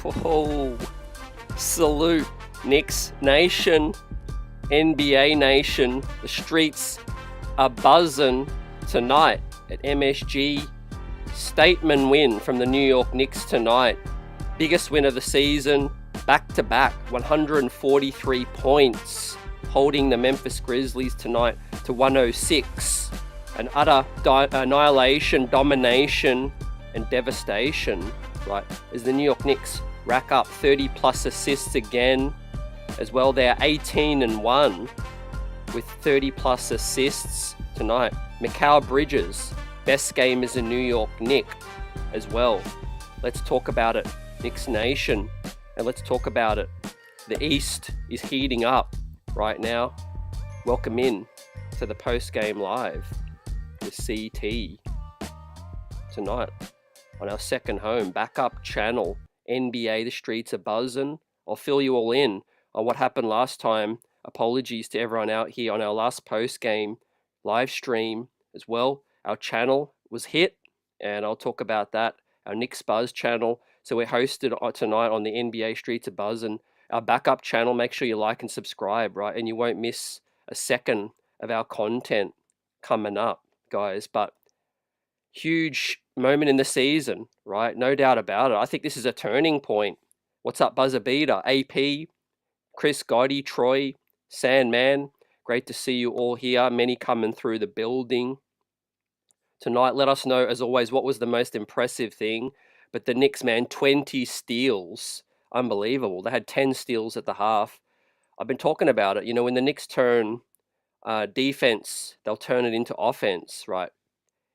Oh, salute, Knicks Nation, NBA Nation. The streets are buzzing tonight at MSG. Statement win from the New York Knicks tonight. Biggest win of the season, back-to-back, 143 points, holding the Memphis Grizzlies tonight to 106. An utter annihilation, domination, and devastation, right, as the New York Knicks rack up 30-plus assists again. As well, they're 18-1 with 30-plus assists tonight. Mikal Bridges, best game as a New York Knick as well. Let's talk about it, Knicks Nation, and let's talk about it. The East is heating up right now. Welcome in to the Postgame Live with CT tonight on our second home backup channel, NBA. The streets are buzzing. I'll fill you all in on what happened last time. Apologies to everyone out here on our last post-game live stream as well. Our channel was hit, and I'll talk about that. Our Knicks Buzz channel. So we're hosted tonight on the NBA Streets of Buzzin'. Our backup channel, make sure you like and subscribe, right? And you won't miss a second of our content coming up, guys. But huge moment in the season, right? No doubt about it. I think this is a turning point. What's up, Buzzer Beater? AP, Chris Gotti, Troy, Sandman. Great to see you all here. Many coming through the building tonight. Let us know, as always, what was the most impressive thing. But the Knicks, man, 20 steals. Unbelievable. They had 10 steals at the half. I've been talking about it. You know, when the Knicks turn defense, they'll turn it into offense, right?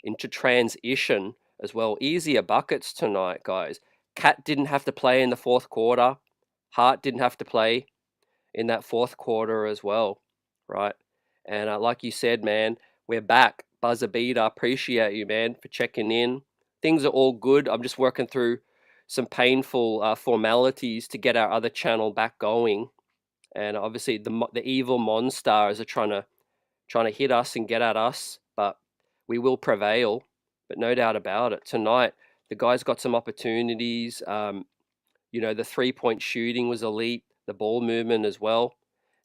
Into transition as well. Easier buckets tonight, guys. Cat didn't have to play in the fourth quarter. Hart didn't have to play in that fourth quarter as well, right? And like you said, man, we're back. Buzzer Beater, appreciate you, man, for checking in. Things are all good. I'm just working through some painful formalities to get our other channel back going. And obviously the evil monsters are trying to hit us and get at us, but we will prevail. But no doubt about it. Tonight, the guys got some opportunities. You know, the three-point shooting was elite, the ball movement as well.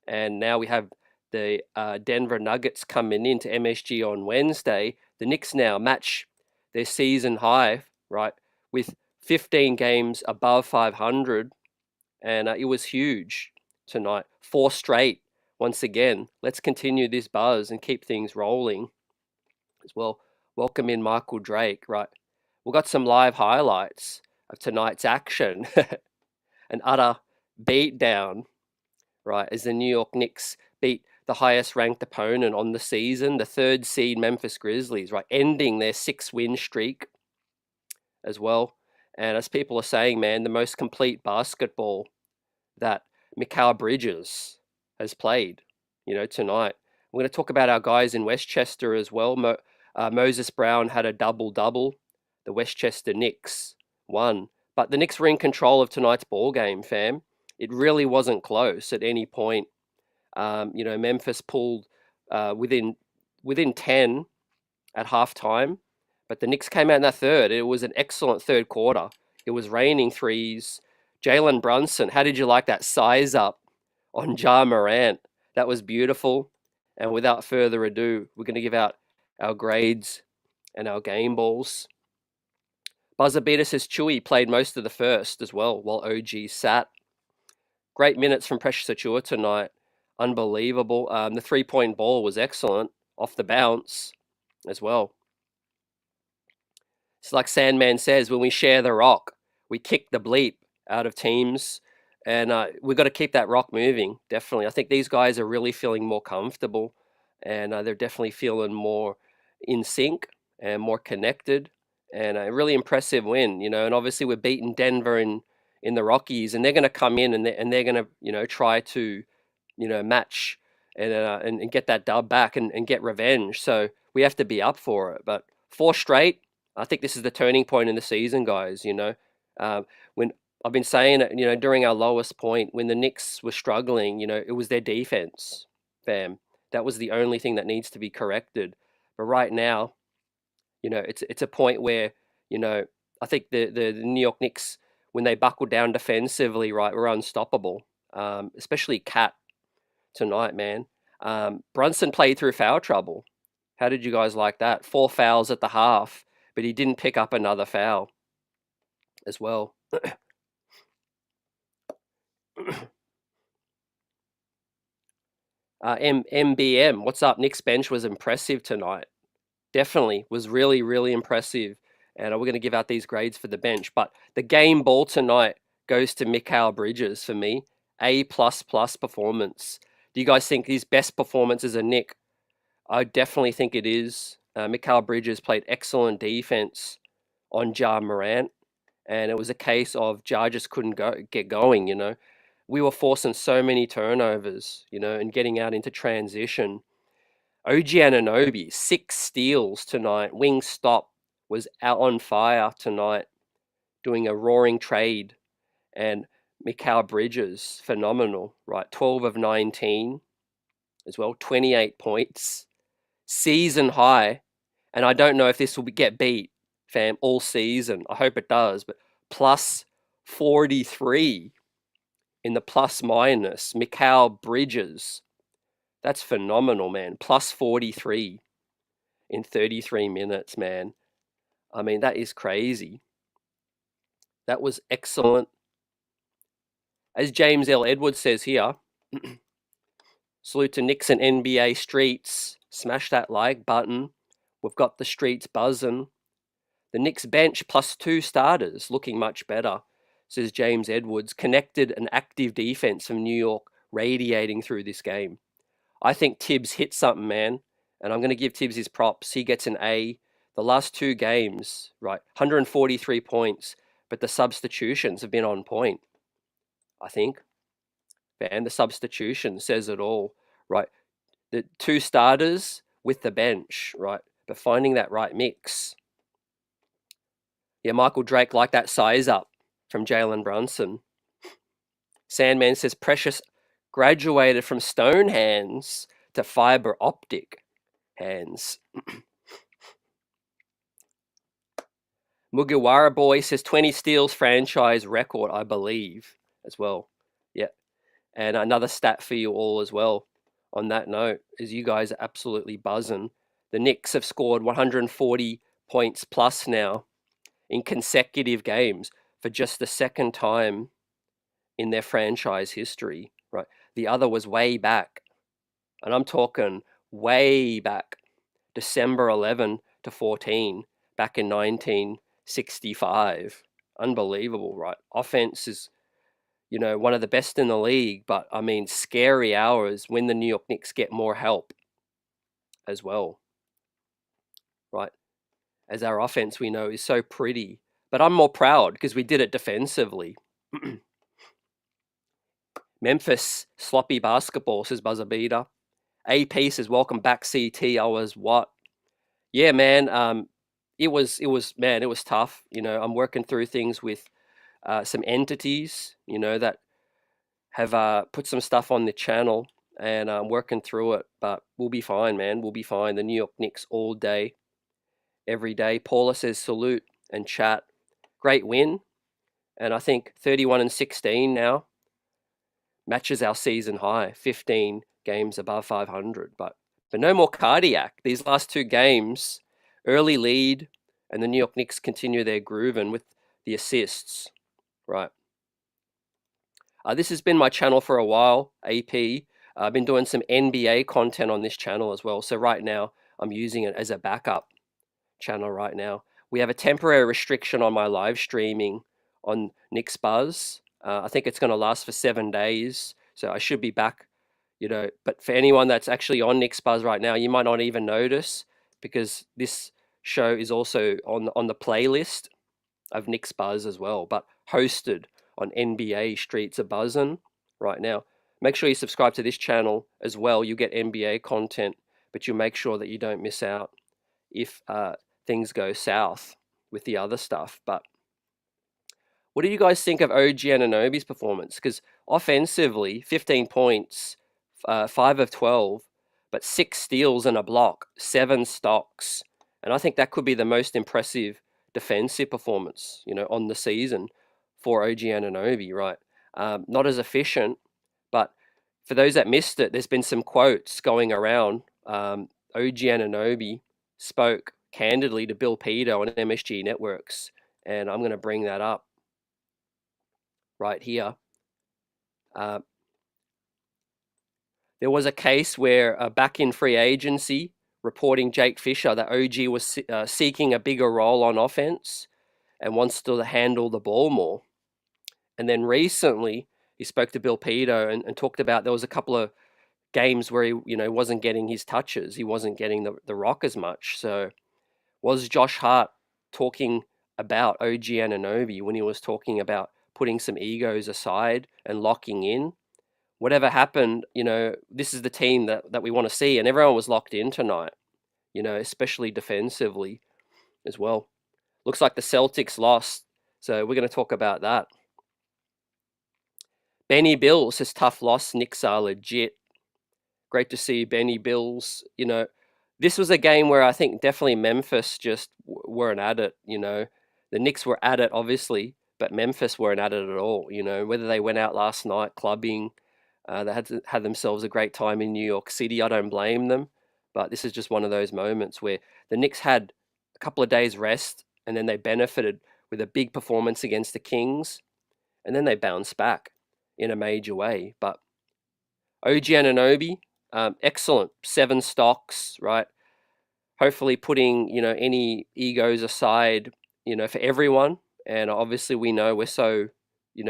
And now we have the Denver Nuggets coming into MSG on Wednesday. The Knicks now match their season high, right, with 15 games above 500. And it was huge tonight. 4 straight, once again. Let's continue this buzz and keep things rolling as well. Welcome in Michael Drake, right? We've got some live highlights of tonight's action. An utter beatdown, right, as the New York Knicks beat the highest ranked opponent on the season, the 3rd seed Memphis Grizzlies, right, ending their 6-win streak as well. And as people are saying, man, the most complete basketball that Mikal Bridges has played, you know, tonight. We're going to talk about our guys in Westchester as well. Moses Brown had a double-double. The Westchester Knicks won. But the Knicks were in control of tonight's ball game, fam. It really wasn't close at any point. You know, Memphis pulled within 10 at halftime, but the Knicks came out in that third. It was an excellent third quarter. It was raining threes. Jalen Brunson, how did you like that size up on Ja Morant? That was beautiful. And without further ado, we're going to give out our grades and our game balls. Buzzer Beater says Chewy played most of the first as well, while OG sat. Great minutes from Precious Achua tonight. Unbelievable. The three-point ball was excellent off the bounce as well. It's like Sandman says, when we share the rock, we kick the bleep out of teams. And we've got to keep that rock moving, definitely. I think these guys are really feeling more comfortable. And they're definitely feeling more in sync and more connected. And a really impressive win, you know. And obviously we're beating Denver in the Rockies, and they're going to come in and they're going to, you know, try to, you know, match and get that dub back and get revenge. So we have to be up for it. But 4 straight, I think this is the turning point in the season, guys. You know, when I've been saying it, you know, during our lowest point, when the Knicks were struggling, you know, it was their defense, fam. That was the only thing that needs to be corrected. But right now, you know, it's a point where, you know, I think the New York Knicks when they buckle down defensively, right, we're unstoppable. Especially Cat tonight, man. Brunson played through foul trouble. How did you guys like that? 4 fouls at the half, but he didn't pick up another foul as well. MBM, what's up? Nick's bench was impressive tonight. Definitely was really, really impressive. And we're going to give out these grades for the bench. But the game ball tonight goes to Mikal Bridges for me. A++ performance. Do you guys think his best performance is a Nick? I definitely think it is. Mikal Bridges played excellent defense on Ja Morant. And it was a case of Ja just couldn't get going, you know. We were forcing so many turnovers, you know, and getting out into transition. OG Anunoby, 6 steals tonight. Wingstop was out on fire tonight, doing a roaring trade. And Mikal Bridges, phenomenal, right? 12 of 19 as well, 28 points. Season high. And I don't know if this will get beat, fam, all season. I hope it does. But plus 43 in the plus minus. Mikal Bridges. That's phenomenal, man. Plus 43 in 33 minutes, man. I mean, that is crazy. That was excellent. As James L. Edwards says here, salute to Knicks and NBA streets. Smash that like button. We've got the streets buzzing. The Knicks bench plus 2 starters looking much better, says James Edwards. Connected and active defense from New York radiating through this game. I think Tibbs hit something, man. And I'm going to give Tibbs his props. He gets an A. The last 2 games, right, 143 points, but the substitutions have been on point, I think. And the substitution says it all, right? The 2 starters with the bench, right? But finding that right mix. Yeah, Michael Drake like that size up from Jalen Brunson. Sandman says Precious graduated from stone hands to fiber optic hands. Mugiwara Boy says 20 steals franchise record, I believe, as well. Yeah. And another stat for you all as well on that note is you guys are absolutely buzzing. The Knicks have scored 140 points plus now in consecutive games for just the second time in their franchise history, right? The other was way back, and I'm talking way back, December 11 to 14, back in 1965. Unbelievable, right? Offense is, you know, one of the best in the league, but I mean, scary hours when the New York Knicks get more help as well, right? As our offense, we know, is so pretty, but I'm more proud because we did it defensively. Memphis, sloppy basketball, says Buzzer Beater. AP says, welcome back, CT. I was what? Yeah, man. It was tough. You know, I'm working through things with some entities, you know, that have put some stuff on the channel, and I'm working through it, but we'll be fine, man. We'll be fine. The New York Knicks all day, every day. Paula says, salute and chat. Great win. And I think 31-16 now matches our season high, 15 games above 500. But no more cardiac. These last 2 games, early lead, and the New York Knicks continue their grooving with the assists, right? This has been my channel for a while, AP. I've been doing some NBA content on this channel as well. So right now, I'm using it as a backup channel right now. We have a temporary restriction on my live streaming on Knicks Buzz. I think it's going to last for 7 days. So I should be back, you know. But for anyone that's actually on Knicks Buzz right now, you might not even notice because this show is also on the playlist of Knicks Buzz as well, but hosted on NBA Streets of Buzzin' right now. Make sure you subscribe to this channel as well. You get NBA content, but you make sure that you don't miss out if things go south with the other stuff. But what do you guys think of OG Anunoby's performance? Because offensively, 15 points, 5 of 12, but 6 steals and a block, 7 stocks. And I think that could be the most impressive defensive performance, you know, on the season. for OG Anunoby, right? Not as efficient, but for those that missed it, there's been some quotes going around. OG Anunoby spoke candidly to Bill Peter on MSG Networks, and I'm going to bring that up right here. There was a case where back in free agency, reporting Jake Fisher that OG was seeking a bigger role on offense and wants to handle the ball more. And then recently, he spoke to Bill Peter and talked about there was a couple of games where he wasn't getting his touches. He wasn't getting the rock as much. So was Josh Hart talking about OG Anunoby when he was talking about putting some egos aside and locking in? Whatever happened, this is the team that we want to see. And everyone was locked in tonight, especially defensively as well. Looks like the Celtics lost. So we're going to talk about that. Benny Bills says tough loss. Knicks are legit. Great to see Benny Bills. This was a game where I think definitely Memphis just weren't at it. The Knicks were at it, obviously, but Memphis weren't at it at all. Whether they went out last night clubbing, they had themselves a great time in New York City. I don't blame them, but this is just one of those moments where the Knicks had a couple of days rest and then they benefited with a big performance against the Kings, and then they bounced back in a major way. But OG Anunoby, excellent 7 stocks, right? Hopefully putting any egos aside, for everyone. And obviously we know we're so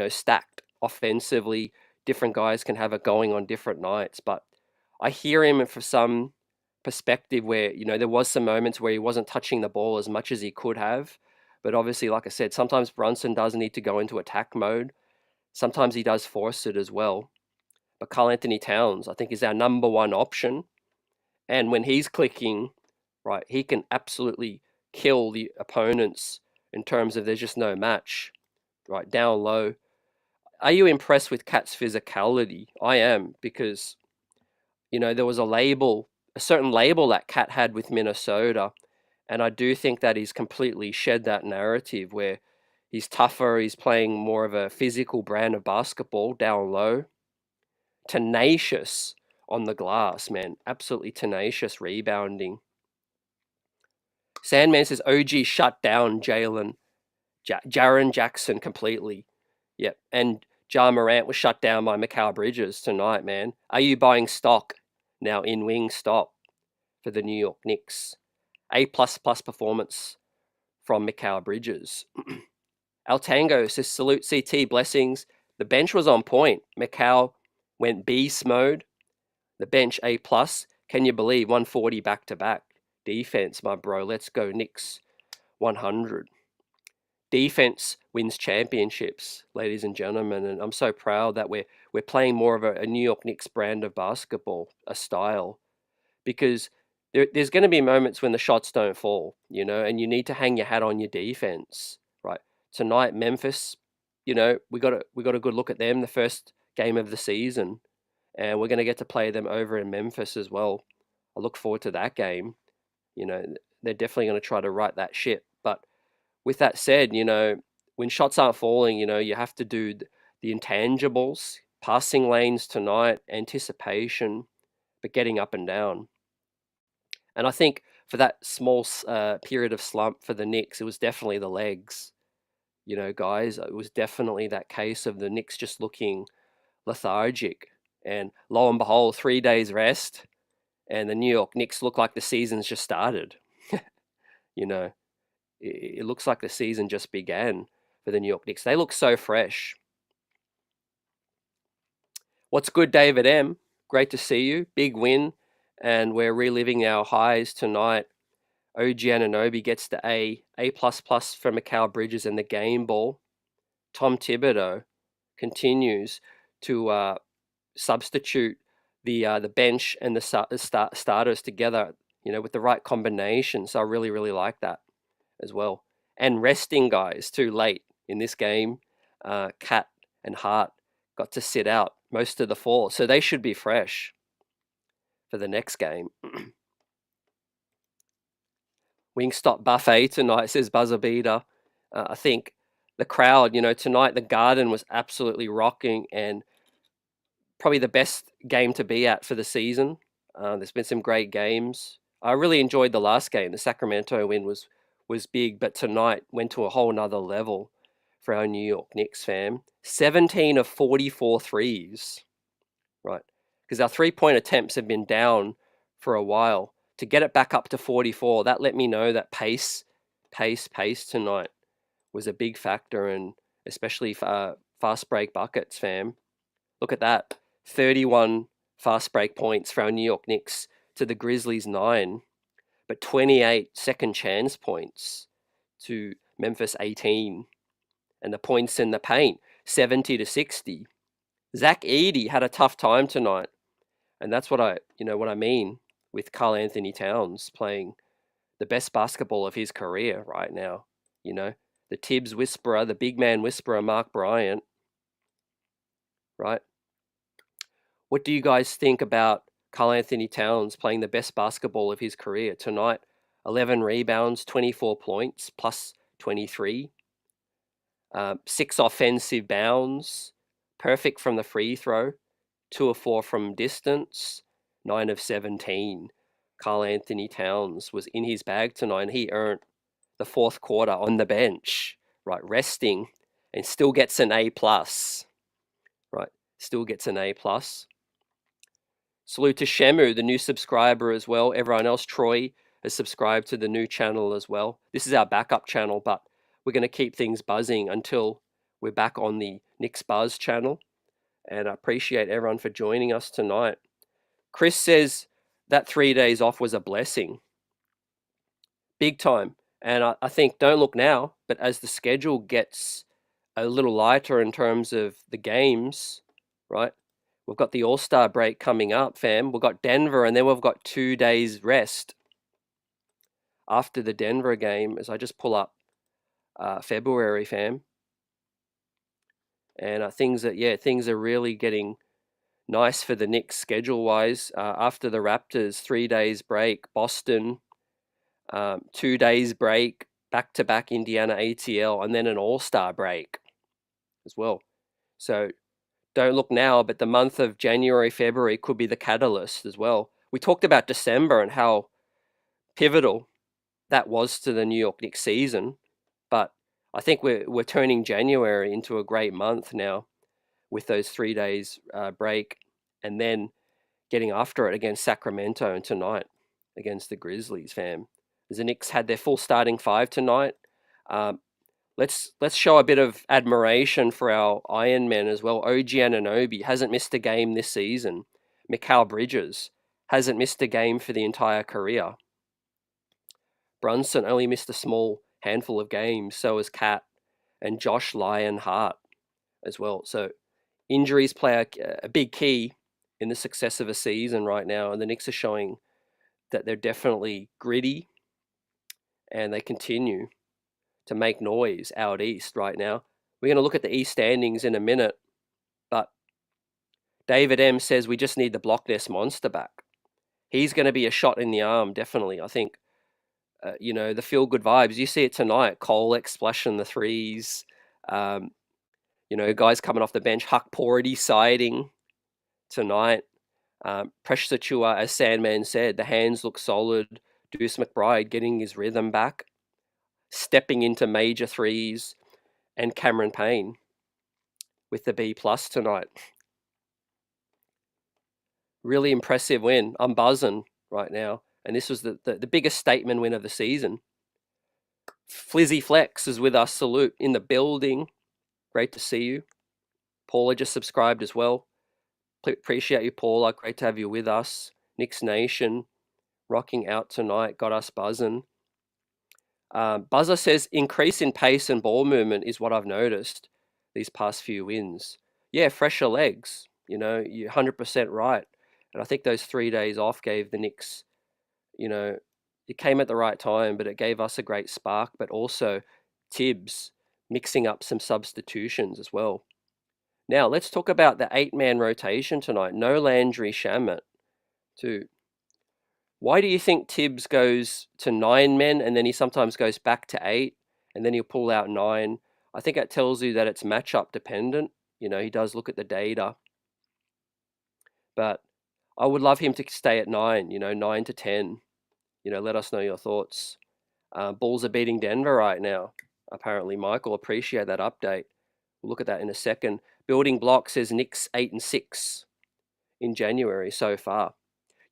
stacked offensively. Different guys can have it going on different nights, but I hear him for some perspective where there was some moments where he wasn't touching the ball as much as he could have. But obviously, like I said, sometimes Brunson does need to go into attack mode. Sometimes he does force it as well. But Karl Anthony Towns, I think, is our number one option. And when he's clicking, right, he can absolutely kill the opponents in terms of there's just no match, right, down low. Are you impressed with Cat's physicality? I am, because, there was a certain label that Cat had with Minnesota. And I do think that he's completely shed that narrative where he's tougher, he's playing more of a physical brand of basketball down low. Tenacious on the glass, man. Absolutely tenacious rebounding. Sandman says OG shut down Jaren Jackson completely. Yep. And Ja Morant was shut down by Mikal Bridges tonight, man. Are you buying stock now in Wingstop for the New York Knicks? A++ performance from Mikal Bridges. Altango says salute CT, blessings. The bench was on point. Mikal went beast mode. The bench A+. Can you believe 140 back to back? Defense, my bro. Let's go Knicks 100. Defense wins championships, ladies and gentlemen, and I'm so proud that we're playing more of a New York Knicks brand of basketball, a style, because there's going to be moments when the shots don't fall, and you need to hang your hat on your defense, right? Tonight, Memphis, we got a good look at them, the first game of the season, and we're going to get to play them over in Memphis as well. I look forward to that game. They're definitely going to try to right that ship. But with that said, when shots aren't falling, you have to do the intangibles, passing lanes tonight, anticipation, but getting up and down. And I think for that small period of slump for the Knicks, it was definitely the legs. Guys, it was definitely that case of the Knicks just looking lethargic. And lo and behold, 3 days rest, and the New York Knicks look like the season's just started. It looks like the season just began for the New York Knicks. They look so fresh. What's good, David M? Great to see you. Big win, and we're reliving our highs tonight. OG Anunoby gets the A++ for Mikal Bridges and the game ball. Tom Thibodeau continues to substitute the bench and the starters together, with the right combination. So I really, really like that as well. And resting guys too late in this game. Cat and Hart got to sit out most of the 4, so they should be fresh for the next game. Wingstop buffet tonight, says Buzzer Beater. I think the crowd, tonight the Garden was absolutely rocking, and probably the best game to be at for the season. There's been some great games. I really enjoyed the last game. The Sacramento win was big, but tonight went to a whole nother level for our New York Knicks fam. 17 of 44 threes, right? Because our 3-point attempts have been down for a while. To get it back up to 44, that let me know that pace tonight was a big factor, and especially fast break buckets, fam. Look at that. 31 fast break points for our New York Knicks to the Grizzlies 9, but 28 second chance points to Memphis 18. And the points in the paint, 70 to 60. Zach Edey had a tough time tonight. And that's what I mean with Karl Anthony Towns playing the best basketball of his career right now. The Tibbs whisperer, the big man whisperer, Mark Bryant, right? What do you guys think about Karl Anthony Towns playing the best basketball of his career tonight? 11 rebounds, 24 points, plus 23. 6 offensive bounds, perfect from the free throw, 2 of 4 from distance, 9 of 17. Karl Anthony Towns was in his bag tonight, and he earned the fourth quarter on the bench, right, resting, and still gets an A+, right, still gets an A+. Salute to Shemu, the new subscriber as well. Everyone else, Troy, has subscribed to the new channel as well. This is our backup channel, but we're going to keep things buzzing until we're back on the Knicks Buzz channel. And I appreciate everyone for joining us tonight. Chris says that 3 days off was a blessing. Big time. And I think, don't look now, but as the schedule gets a little lighter in terms of the games, right? We've got the All-Star break coming up, fam. We've got Denver, and then we've got 2 days rest after the Denver game, as I just pull up February, fam. And things are really getting nice for the Knicks schedule-wise. After the Raptors, 3 days break, Boston, 2 days break, back-to-back Indiana ATL, and then an All-Star break as well. So don't look now, but the month of January, February could be the catalyst as well. We talked about December and how pivotal that was to the New York Knicks season, but I think we're turning January into a great month now with those 3 days break, and then getting after it against Sacramento and tonight against the Grizzlies, fam. The Knicks had their full starting 5 tonight. Let's show a bit of admiration for our Iron Men as well. OG Anunoby hasn't missed a game this season. Mikal Bridges hasn't missed a game for the entire career. Brunson only missed a small handful of games. So has Cat and Josh Lionheart as well. So injuries play a big key in the success of a season right now. And the Knicks are showing that they're definitely gritty, and they continue to make noise out east right now. We're going to look at the East standings in a minute, but David M says we just need the Block Nest monster back. He's going to be a shot in the arm, definitely. I think, the feel-good vibes. You see it tonight. Kolek splashing the threes. Guys coming off the bench. Huck Porty siding tonight. Precious Achua, as Sandman said, the hands look solid. Deuce McBride getting his rhythm back, stepping into major threes, and Cameron Payne with the B+ tonight. Really impressive win. I'm buzzing right now. And this was the biggest statement win of the season. Flizzy Flex is with us. Salute in the building. Great to see you. Paula just subscribed as well. Appreciate you, Paula. Great to have you with us. Knicks Nation rocking out tonight. Got us buzzing. Buzzer says increase in pace and ball movement is what I've noticed these past few wins. Yeah, fresher legs. You're 100% right. And I think those 3 days off gave the Knicks, it came at the right time, but it gave us a great spark. But also Tibbs mixing up some substitutions as well. Now, let's talk about the 8-man rotation tonight. No Landry Shamet, too. Why do you think Tibbs goes to 9 men and then he sometimes goes back to 8 and then he'll pull out 9? I think that tells you that it's matchup dependent. He does look at the data, but I would love him to stay at 9, 9 to 10. Let us know your thoughts. Bulls are beating Denver right now. Apparently, Michael, appreciate that update. We'll look at that in a second. Building Block says Knicks 8-6 in January so far.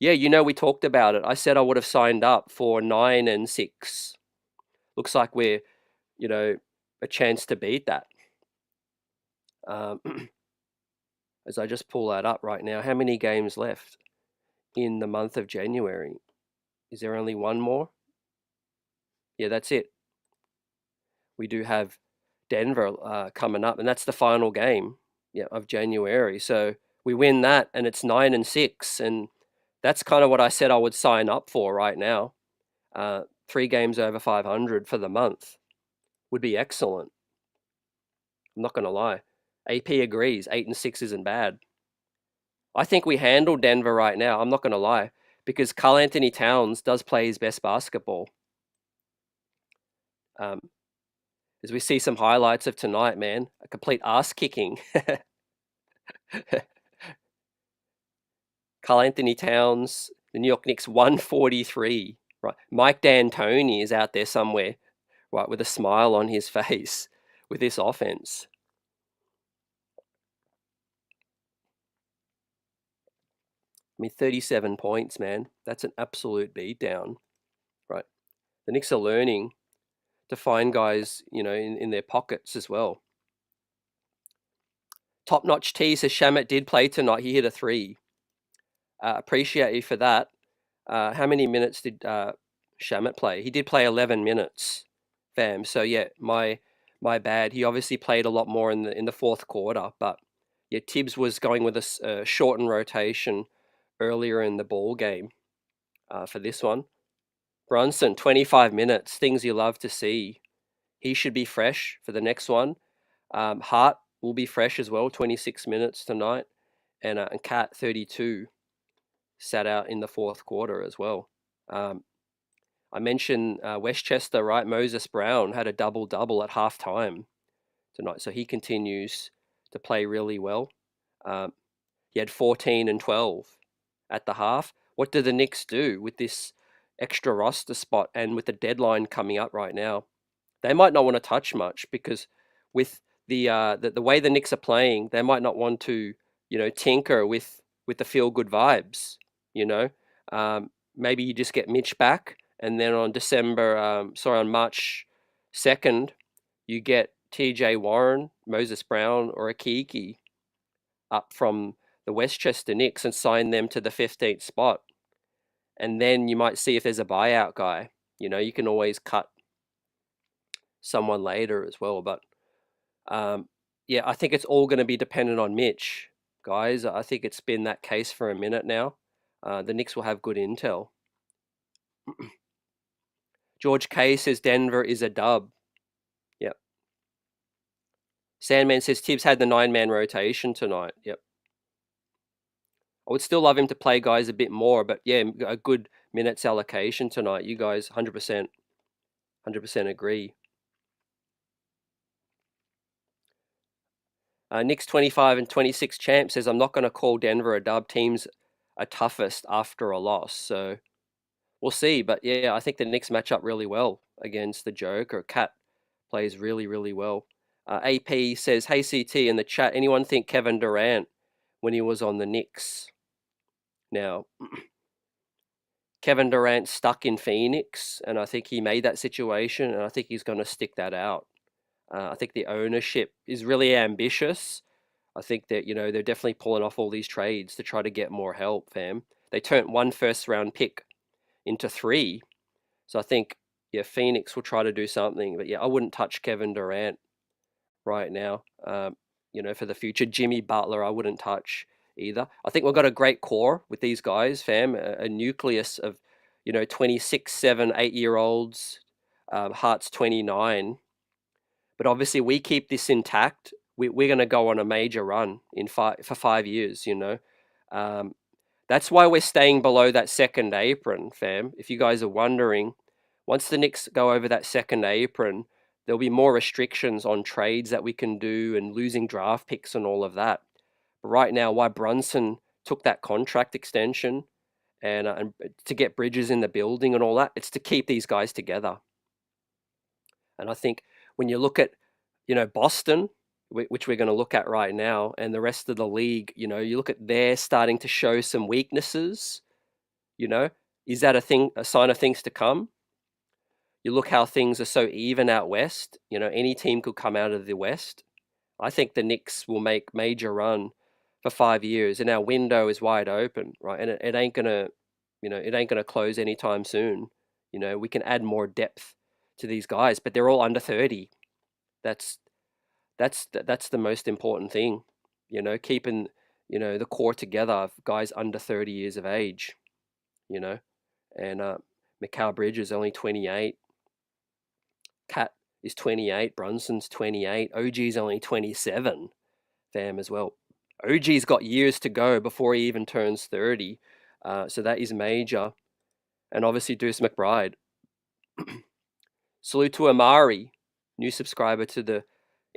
Yeah, we talked about it. I said I would have signed up for 9-6. Looks like we're, a chance to beat that. As I just pull that up right now, how many games left in the month of January? Is there only one more? Yeah, that's it. We do have Denver coming up, and that's the final game, of January. So we win that, and it's 9-6, and that's kind of what I said I would sign up for right now. 3 games over 500 for the month would be excellent. I'm not going to lie. AP agrees. 8-6 isn't bad. I think we handle Denver right now. I'm not going to lie, because Karl Anthony Towns does play his best basketball. As we see some highlights of tonight, man, a complete ass kicking. Karl Anthony Towns, the New York Knicks 143. Right, Mike D'Antoni is out there somewhere, right, with a smile on his face with this offense. 37 points, man. That's an absolute beatdown, right? The Knicks are learning to find guys, in their pockets as well. Top Notch T says Shamet did play tonight. He hit a 3. Appreciate you for that. How many minutes did Shamet play? He did play 11 minutes, fam. So yeah, my bad. He obviously played a lot more in the fourth quarter, but yeah, Tibbs was going with a shortened rotation earlier in the ball game for this one. Brunson, 25 minutes, things you love to see. He should be fresh for the next one. Hart will be fresh as well, 26 minutes tonight. And Cat, 32, sat out in the fourth quarter as well. I mentioned Westchester, right? Moses Brown had a double-double at halftime tonight, so he continues to play really well. He had 14 and 12 at the half. What do the Knicks do with this extra roster spot and with the deadline coming up right now? They might not want to touch much, because with the way the Knicks are playing, they might not want to, tinker with the feel good vibes. Maybe you just get Mitch back, and then on on March 2nd, you get TJ Warren, Moses Brown, or Akiki up from the Westchester Knicks and sign them to the 15th spot. And then you might see if there's a buyout guy. You can always cut someone later as well. But yeah, I think it's all going to be dependent on Mitch, guys. I think it's been that case for a minute now. The Knicks will have good intel. George K says Denver is a dub. Yep. Sandman says Tibbs had the 9-man rotation tonight. Yep. I would still love him to play guys a bit more, but yeah, a good minutes allocation tonight. You guys 100% agree. Knicks 25 and 26 champ says, I'm not going to call Denver a dub. Teams are toughest after a loss. So we'll see. But yeah, I think the Knicks match up really well against the Joker. Cat plays really, really well. AP says, hey CT in the chat, anyone think Kevin Durant when he was on the Knicks? Now, Kevin Durant stuck in Phoenix, and I think he made that situation, and I think he's going to stick that out. I think the ownership is really ambitious. I think that, they're definitely pulling off all these trades to try to get more help, fam. They turned 1 first-round pick into 3. So I think, yeah, Phoenix will try to do something. But yeah, I wouldn't touch Kevin Durant right now. For the future. Jimmy Butler, I wouldn't touch either. I think we've got a great core with these guys, fam. A nucleus of, 26, 7, 8-year-olds. Hart's 29. But obviously, we keep this intact. We're going to go on a major run for 5 years. That's why we're staying below that second apron, fam. If you guys are wondering, once the Knicks go over that second apron, there'll be more restrictions on trades that we can do and losing draft picks and all of that. But right now, why Brunson took that contract extension and to get Bridges in the building and all that, it's to keep these guys together. And I think when you look at, Boston, which we're going to look at right now, and the rest of the league, you look at they're starting to show some weaknesses, is that a sign of things to come? You look how things are so even out west, any team could come out of the west. I think the Knicks will make major run for 5 years, and our window is wide open, right? And it ain't gonna, it ain't gonna close anytime soon. We can add more depth to these guys, but they're all under 30. That's that's the most important thing, keeping the core together of guys under 30 years of age, you know, and Mikal Bridges is only 28, Cat is 28, Brunson's 28, OG's only 27, fam as well. OG's got years to go before he even turns 30, so that is major, and obviously Deuce McBride. Salute to Amari, new subscriber to the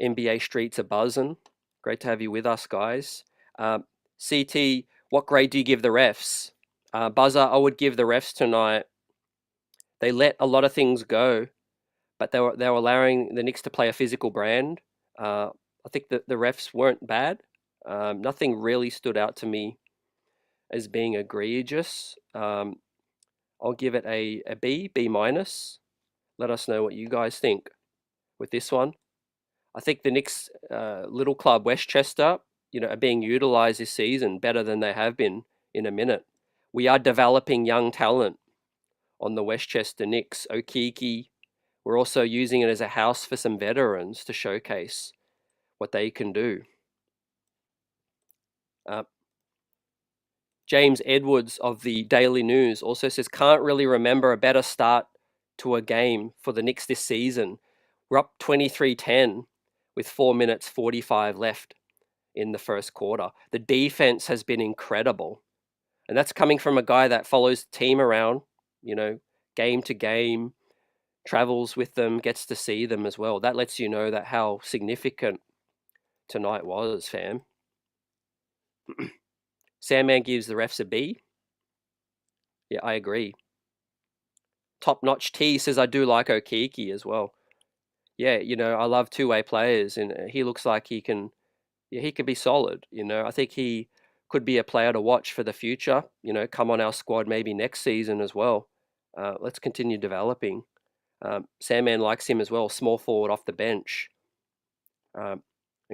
NBA Streets are buzzing. Great to have you with us, guys. CT, what grade do you give the refs? Buzzer, I would give the refs tonight. They let a lot of things go, but they were allowing the Knicks to play a physical brand. I think that the refs weren't bad. Nothing really stood out to me as being egregious. I'll give it a B minus. Let us know what you guys think with this one. I think the Knicks little club Westchester, are being utilised this season better than they have been in a minute. We are developing young talent on the Westchester Knicks. Okeke, we're also using it as a house for some veterans to showcase what they can do. James Edwards of the Daily News also says, can't really remember a better start to a game for the Knicks this season. We're up 23-10 with 4 minutes 45 left in the first quarter. The defense has been incredible. And that's coming from a guy that follows the team around, game to game, travels with them, gets to see them as well. That lets you know that how significant tonight was, fam. Sandman gives the refs a B. Yeah, I agree. Top Notch T says, I do like Okeke as well. Yeah, I love two-way players, and he looks like he can be solid. I think he could be a player to watch for the future, come on our squad maybe next season as well. Let's continue developing. Sandman likes him as well, small forward off the bench. And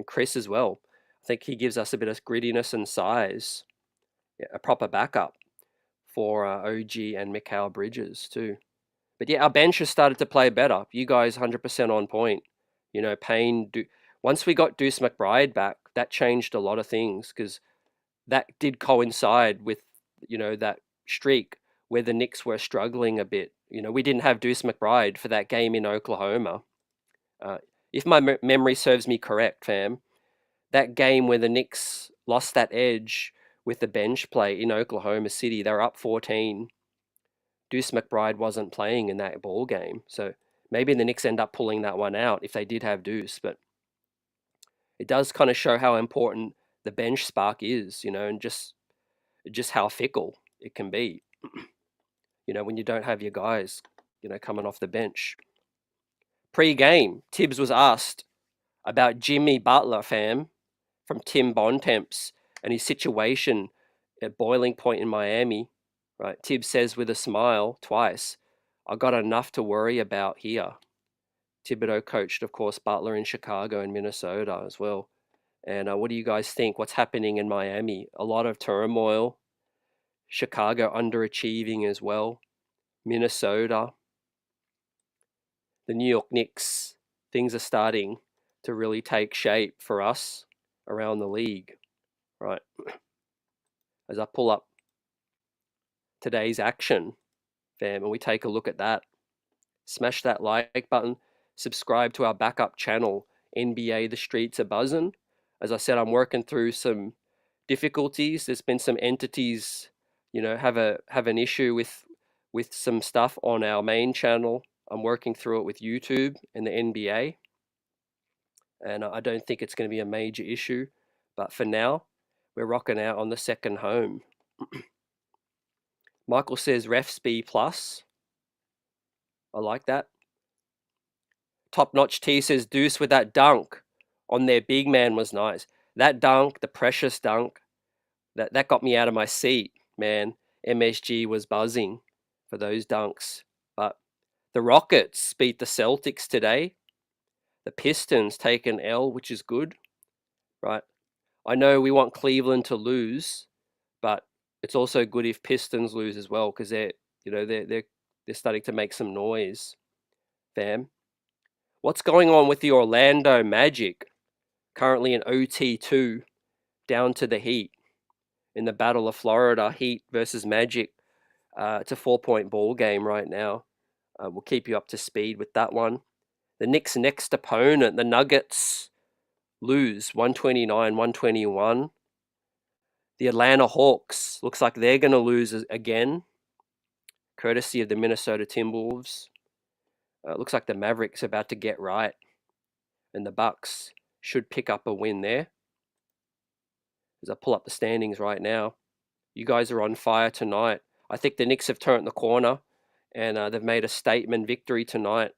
Chris as well. I think he gives us a bit of grittiness and size. Yeah, a proper backup for OG and Mikal Bridges too. But yeah, our bench has started to play better. You guys 100% on point. Payne, once we got Deuce McBride back, that changed a lot of things because that did coincide with, that streak where the Knicks were struggling a bit. We didn't have Deuce McBride for that game in Oklahoma. If my memory serves me correct, fam, that game where the Knicks lost that edge with the bench play in Oklahoma City, they were up 14. Deuce McBride wasn't playing in that ball game. So maybe the Knicks end up pulling that one out if they did have Deuce. But it does kind of show how important the bench spark is, and just how fickle it can be, when you don't have your guys, coming off the bench. Pre-game, Tibbs was asked about Jimmy Butler, fam, from Tim Bontemps and his situation at boiling point in Miami. Right, Tibbs says with a smile twice, I got enough to worry about here. Thibodeau coached, of course, Butler in Chicago and Minnesota as well. And what do you guys think? What's happening in Miami? A lot of turmoil. Chicago underachieving as well. Minnesota. The New York Knicks. Things are starting to really take shape for us around the league. Right. As I pull up today's action, fam, and we take a look at that. Smash that like button. Subscribe to our backup channel, NBA The Streets are buzzing. As I said, I'm working through some difficulties. There's been some entities, have an issue with some stuff on our main channel. I'm working through it with YouTube and the NBA, and I don't think it's going to be a major issue. But for now, we're rocking out on the second home. Michael says refs B plus. I like that. Top Notch T says Deuce with that dunk on their big man was nice. That dunk, the precious dunk, that got me out of my seat, man. MSG was buzzing for those dunks. But the Rockets beat the Celtics today. The Pistons take an L, which is good, right? I know we want Cleveland to lose, but it's also good if Pistons lose as well because they're starting to make some noise, fam. What's going on with the Orlando Magic? Currently in OT2, down to the Heat in the Battle of Florida. Heat versus Magic. It's a 4-point ball game right now. We'll keep you up to speed with that one. The Knicks' next opponent, the Nuggets, lose 129-121. The Atlanta Hawks, looks like they're going to lose again, courtesy of the Minnesota Timberwolves. Looks like the Mavericks are about to get right, and the Bucks should pick up a win there. As I pull up the standings right now, you guys are on fire tonight. I think the Knicks have turned the corner, and they've made a statement victory tonight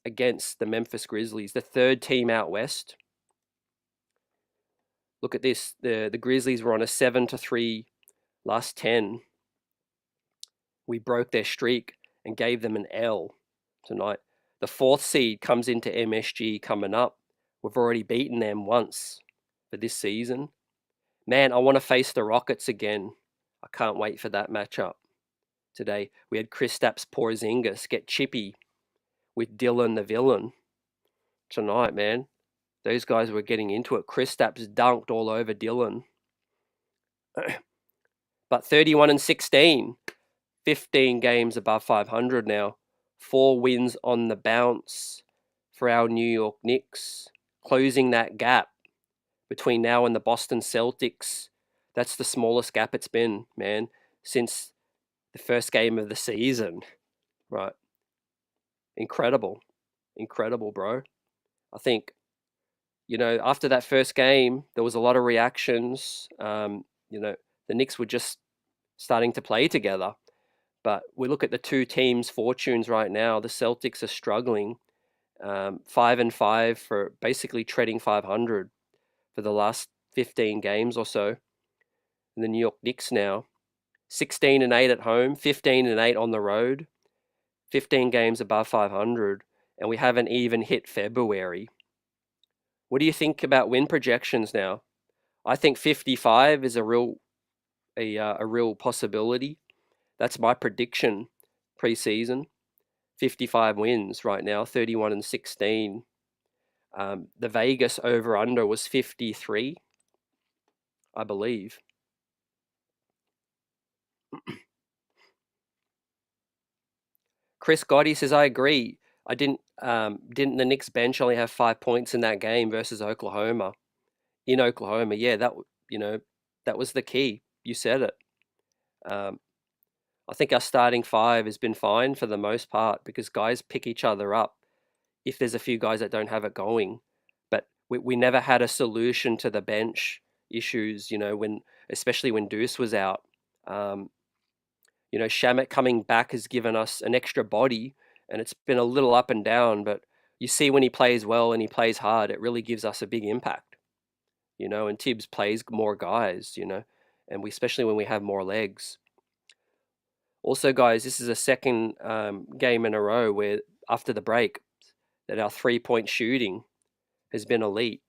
against the Memphis Grizzlies, the third team out west. Look at this. The Grizzlies were on a 7-3 last 10. We broke their streak and gave them an L tonight. The fourth seed comes into MSG coming up. We've already beaten them once for this season. Man, I want to face the Rockets again. I can't wait for that matchup today. We had Kristaps Porzingis get chippy with Dylan the villain tonight, man. Those guys were getting into it. Kristaps dunked all over Dylan. But 31-16, 15 games above 500 now. 4 wins on the bounce for our New York Knicks, closing that gap between now and the Boston Celtics. That's the smallest gap it's been, man, since the first game of the season, right? Incredible, bro. I think, after that first game, there was a lot of reactions. The Knicks were just starting to play together. But we look at the two teams' fortunes right now. The Celtics are struggling, 5-5 for basically treading 500 for the last 15 games or so. And the New York Knicks now, 16-8 at home, 15-8 on the road, 15 games above 500, and we haven't even hit February. What do you think about win projections now? I think 55 is a real possibility. That's my prediction pre-season. 55 wins right now, 31-16. The Vegas over-under was 53, I believe. Chris Gotti says, I agree. Didn't the Knicks bench only have 5 points in that game versus Oklahoma? In Oklahoma, yeah, that was the key. You said it. I think our starting 5 has been fine for the most part because guys pick each other up if there's a few guys that don't have it going. But we never had a solution to the bench issues, especially when Deuce was out. Shamet coming back has given us an extra body, and it's been a little up and down, but you see when he plays well and he plays hard, it really gives us a big impact, and Tibbs plays more guys, and especially when we have more legs. Also, guys, this is a second game in a row where after the break that our 3-point shooting has been elite,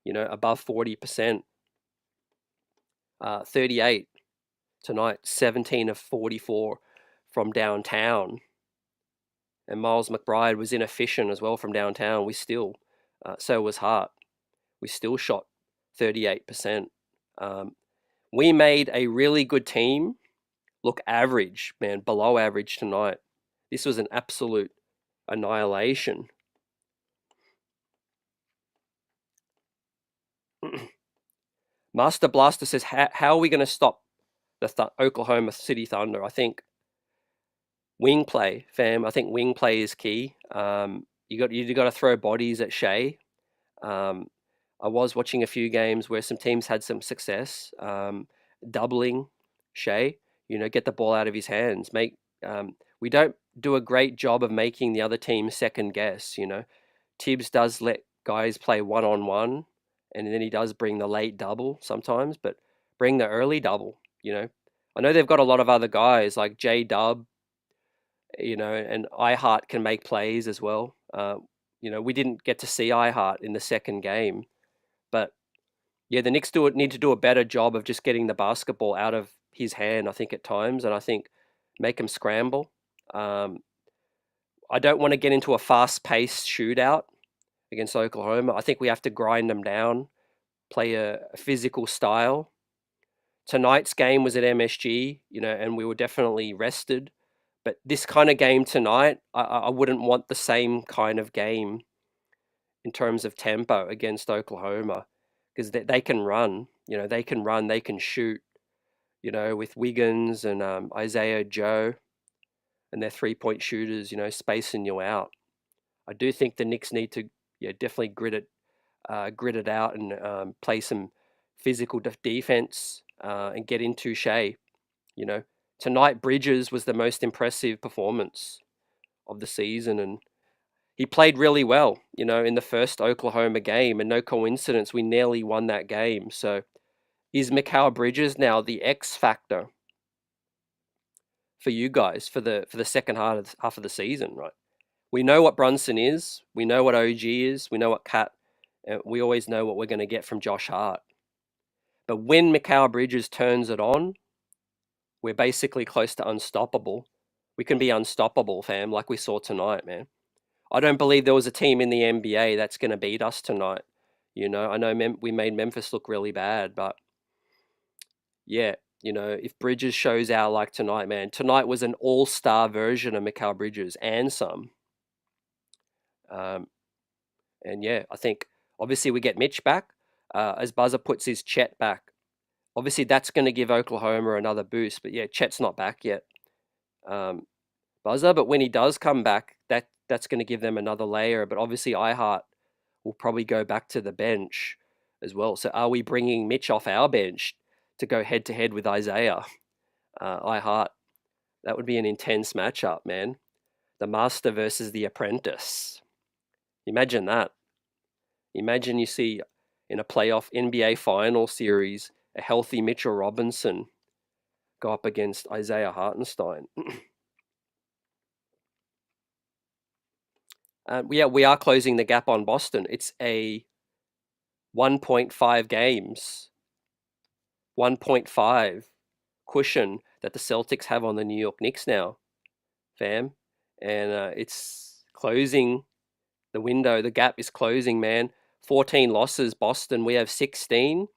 above 40%. 38 tonight, 17 of 44 from downtown. And Miles McBride was inefficient as well from downtown. So was Hart. We still shot 38%. We made a really good team look average, man, below average tonight. This was an absolute annihilation. Master Blaster says, how are we going to stop the Oklahoma City Thunder? I think Wing play, fam. I think wing play is key. You got to throw bodies at Shea. Um, I was watching a few games where some teams had some success doubling Shea. Get the ball out of his hands. We don't do a great job of making the other team second guess. Tibbs does let guys play one on one, and then he does bring the late double sometimes, but bring the early double. I know they've got a lot of other guys like J Dub, and iHeart can make plays as well. We didn't get to see iHeart in the second game, but yeah, the Knicks need to do a better job of just getting the basketball out of his hand, I think, at times, and I think make him scramble. Um, I don't want to get into a fast-paced shootout against Oklahoma. I think we have to grind them down, play a physical style. Tonight's game was at MSG, and we were definitely rested. But this kind of game tonight, I wouldn't want the same kind of game in terms of tempo against Oklahoma, because they can run, they can run, they can shoot, with Wiggins and Isaiah Joe and their 3-point shooters, spacing you out. I do think the Knicks need to, definitely grit it out and play some physical defense and get into Shea. Tonight Bridges was the most impressive performance of the season, and he played really well, in the first Oklahoma game, and no coincidence, we nearly won that game. So is Mikal Bridges now the X factor for you guys for the second half of the season, right? We know what Brunson is, we know what OG is, we know what Cat, and we always know what we're going to get from Josh Hart. But when Mikal Bridges turns it on, we're basically close to unstoppable. We can be unstoppable, fam, like we saw tonight, man. I don't believe there was a team in the NBA that's going to beat us tonight. I know we made Memphis look really bad, but yeah, if Bridges shows out like tonight, man, tonight was an all-star version of Mikal Bridges and some. And yeah, I think obviously we get Mitch back. As Buzzer puts his Chet back, obviously that's going to give Oklahoma another boost. But yeah, Chet's not back yet, Buzzer. But when he does come back, that's going to give them another layer. But obviously iHeart will probably go back to the bench as well. So are we bringing Mitch off our bench to go head to head with Isaiah? iHeart, that would be an intense matchup, man. The master versus the apprentice. Imagine that. Imagine you see in a playoff NBA final series a healthy Mitchell Robinson go up against Isaiah Hartenstein. Yeah, we are closing the gap on Boston. It's a 1.5 games, 1.5 cushion that the Celtics have on the New York Knicks now, fam. And it's closing the window. The gap is closing, man. 14 losses, Boston. We have 16,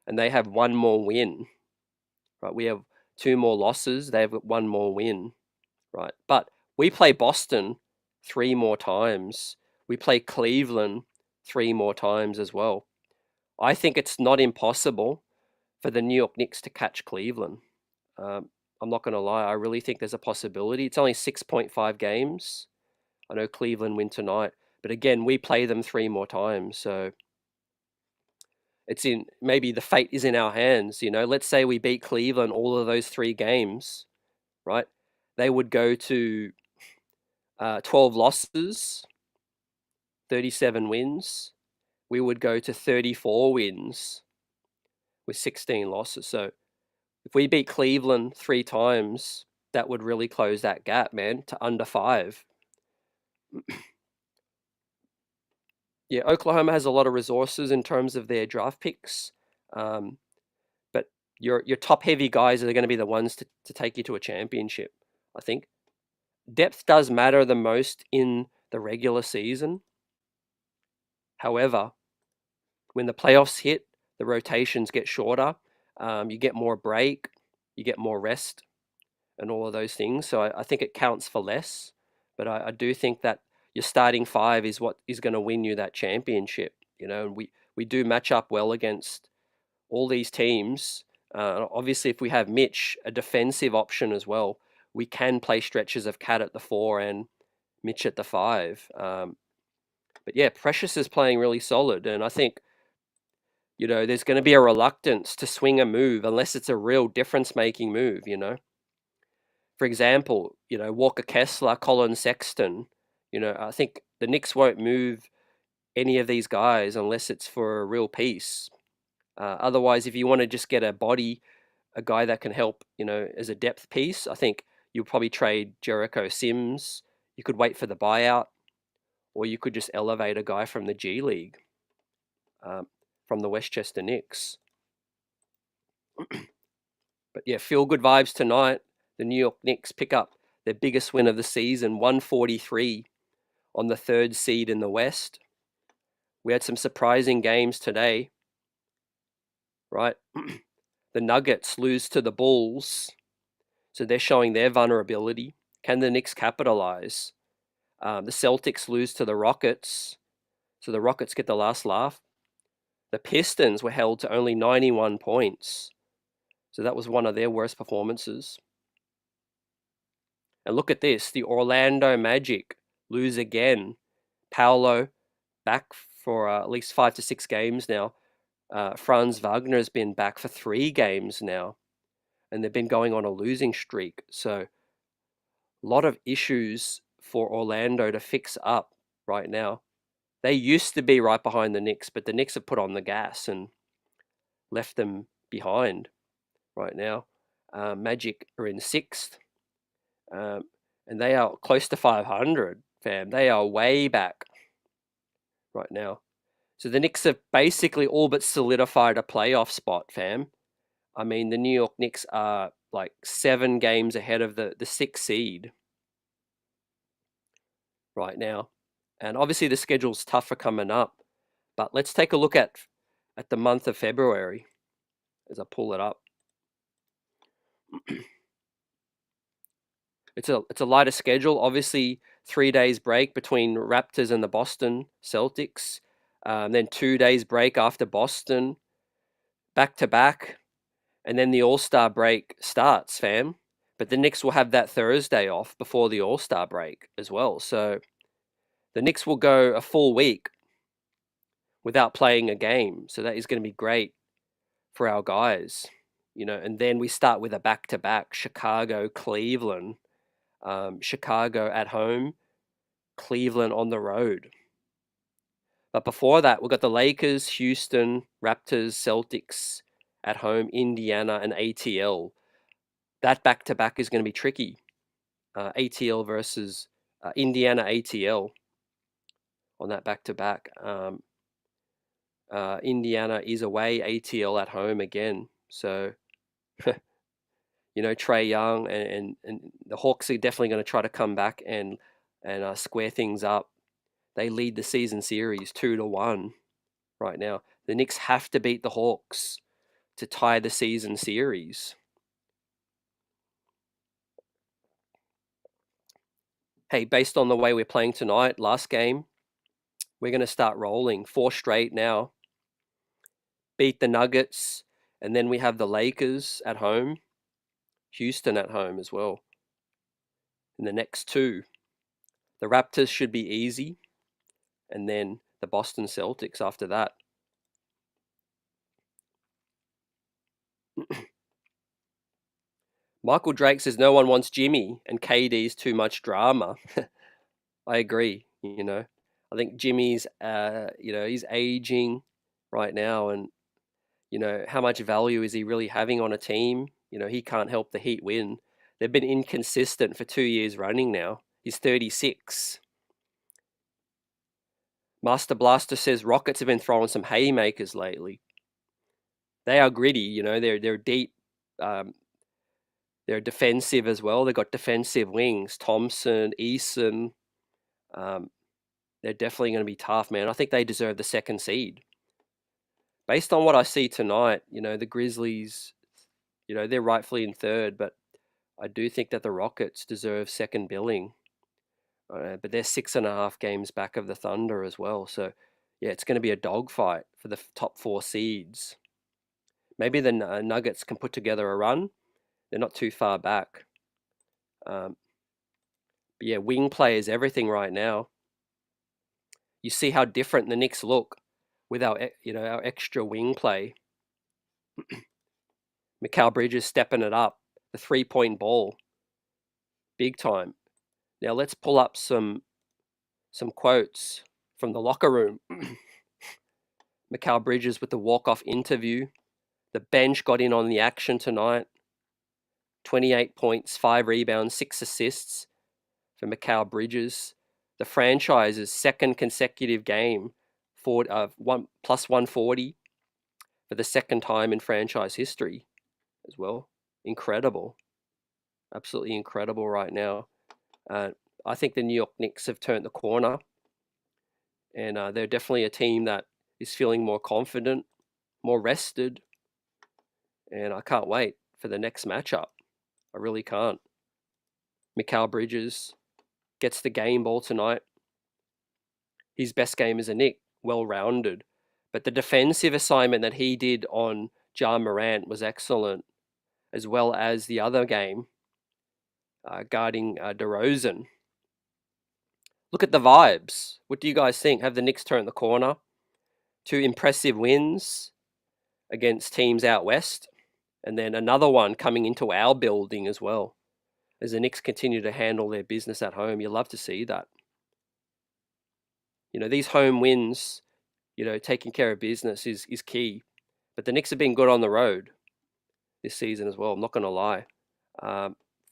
and they have one more win. Right, we have 2 more losses. They have 1 more win. Right, but we play Boston 3 more times. We play Cleveland 3 more times as well. I think it's not impossible for the New York Knicks to catch Cleveland. I'm not going to lie. I really think there's a possibility. It's only 6.5 games. I know Cleveland win tonight, but again, we play them 3 more times. So maybe the fate is in our hands. Let's say we beat Cleveland all of those 3 games, right? They would go to 12 losses, 37 wins. We would go to 34 wins with 16 losses. So if we beat Cleveland 3 times, that would really close that gap, man, to under 5. Yeah, Oklahoma has a lot of resources in terms of their draft picks, but your top-heavy guys are going to be the ones to take you to a championship, I think. Depth does matter the most in the regular season. However, when the playoffs hit, the rotations get shorter. You get more break, you get more rest, and all of those things. So I think it counts for less. But I do think that your starting 5 is what is going to win you that championship. And we do match up well against all these teams. Obviously, if we have Mitch, a defensive option as well, we can play stretches of Cat at the 4 and Mitch at the 5. But yeah, Precious is playing really solid, and I think there's going to be a reluctance to swing a move unless it's a real difference-making move. For example, Walker Kessler, Colin Sexton. I think the Knicks won't move any of these guys unless it's for a real piece. Otherwise, if you want to just get a guy that can help, as a depth piece, I think you'll probably trade Jericho Sims. You could wait for the buyout, or you could just elevate a guy from the G League, from the Westchester Knicks. But yeah, feel good vibes tonight. The New York Knicks pick up their biggest win of the season, 143 on the 3rd seed in the West. We had some surprising games today, right? The Nuggets lose to the Bulls, so they're showing their vulnerability. Can the Knicks capitalize? The Celtics lose to the Rockets, so the Rockets get the last laugh. The Pistons were held to only 91 points, so that was one of their worst performances. And look at this, the Orlando Magic lose again. Paolo back for at least 5 to 6 games now. Franz Wagner's been back for 3 games now, and they've been going on a losing streak. So a lot of issues for Orlando to fix up right now. They used to be right behind the Knicks, but the Knicks have put on the gas and left them behind right now. Magic are in 6th, and they are close to 500, fam. They are way back right now. So the Knicks have basically all but solidified a playoff spot, fam. I mean, the New York Knicks are like 7 games ahead of the 6th seed right now. And obviously the schedule's tougher coming up. But let's take a look at the month of February as I pull it up. It's a lighter schedule. Obviously, 3 days break between Raptors and the Boston Celtics. Then 2 days break after Boston, back to back, and then the All-Star break starts, fam. But the Knicks will have that Thursday off before the All-Star break as well. So the Knicks will go a full week without playing a game. So that is going to be great for our guys, and then we start with a back-to-back, Chicago, Cleveland, Chicago at home, Cleveland on the road. But before that, we've got the Lakers, Houston, Raptors, Celtics at home, Indiana, and ATL. That back-to-back is going to be tricky. ATL versus Indiana ATL on that back-to-back. Indiana is away, ATL at home again. So, Trae Young and the Hawks are definitely going to try to come back and square things up. They lead the season series 2-1 right now. The Knicks have to beat the Hawks to tie the season series. Hey, based on the way we're playing tonight, last game, we're going to start rolling 4 straight now. Beat the Nuggets, and then we have the Lakers at home, Houston at home as well. In the next 2, the Raptors should be easy, and then the Boston Celtics after that. Michael Drake says no one wants Jimmy, and KD's too much drama. I agree. I think Jimmy's, he's aging right now, and how much value is he really having on a team? He can't help the Heat win. They've been inconsistent for 2 years running now. He's 36. Master Blaster says Rockets have been throwing some haymakers lately. They are gritty, they're deep. They're defensive as well. They've got defensive wings, Thompson, Eason. They're definitely going to be tough, man. I think they deserve the 2nd seed. Based on what I see tonight, the Grizzlies, they're rightfully in 3rd, but I do think that the Rockets deserve 2nd billing. But they're 6.5 games back of the Thunder as well. So, yeah, it's going to be a dogfight for the top 4 seeds. Maybe the Nuggets can put together a run. They're not too far back. But yeah, wing play is everything right now. You see how different the Knicks look with our extra wing play. Mikal Bridges stepping it up, the 3-point ball, big time. Now let's pull up some quotes from the locker room. Mikal Bridges with the walk-off interview. The bench got in on the action tonight. 28 points, 5 rebounds, 6 assists for Mikal Bridges. The franchise's second consecutive game for plus 140 for the second time in franchise history as well. Incredible. Absolutely incredible right now. I think the New York Knicks have turned the corner, and they're definitely a team that is feeling more confident, more rested, and I can't wait for the next matchup. I really can't. Mikal Bridges gets the game ball tonight. His best game as a Knick, well-rounded. But the defensive assignment that he did on Ja Morant was excellent, as well as the other game guarding DeRozan. Look at the vibes. What do you guys think? Have the Knicks turned the corner? 2 impressive wins against teams out west, and then another one coming into our building as well. As the Knicks continue to handle their business at home, you love to see that. These home wins, taking care of business is key. But the Knicks have been good on the road this season as well, I'm not going to lie.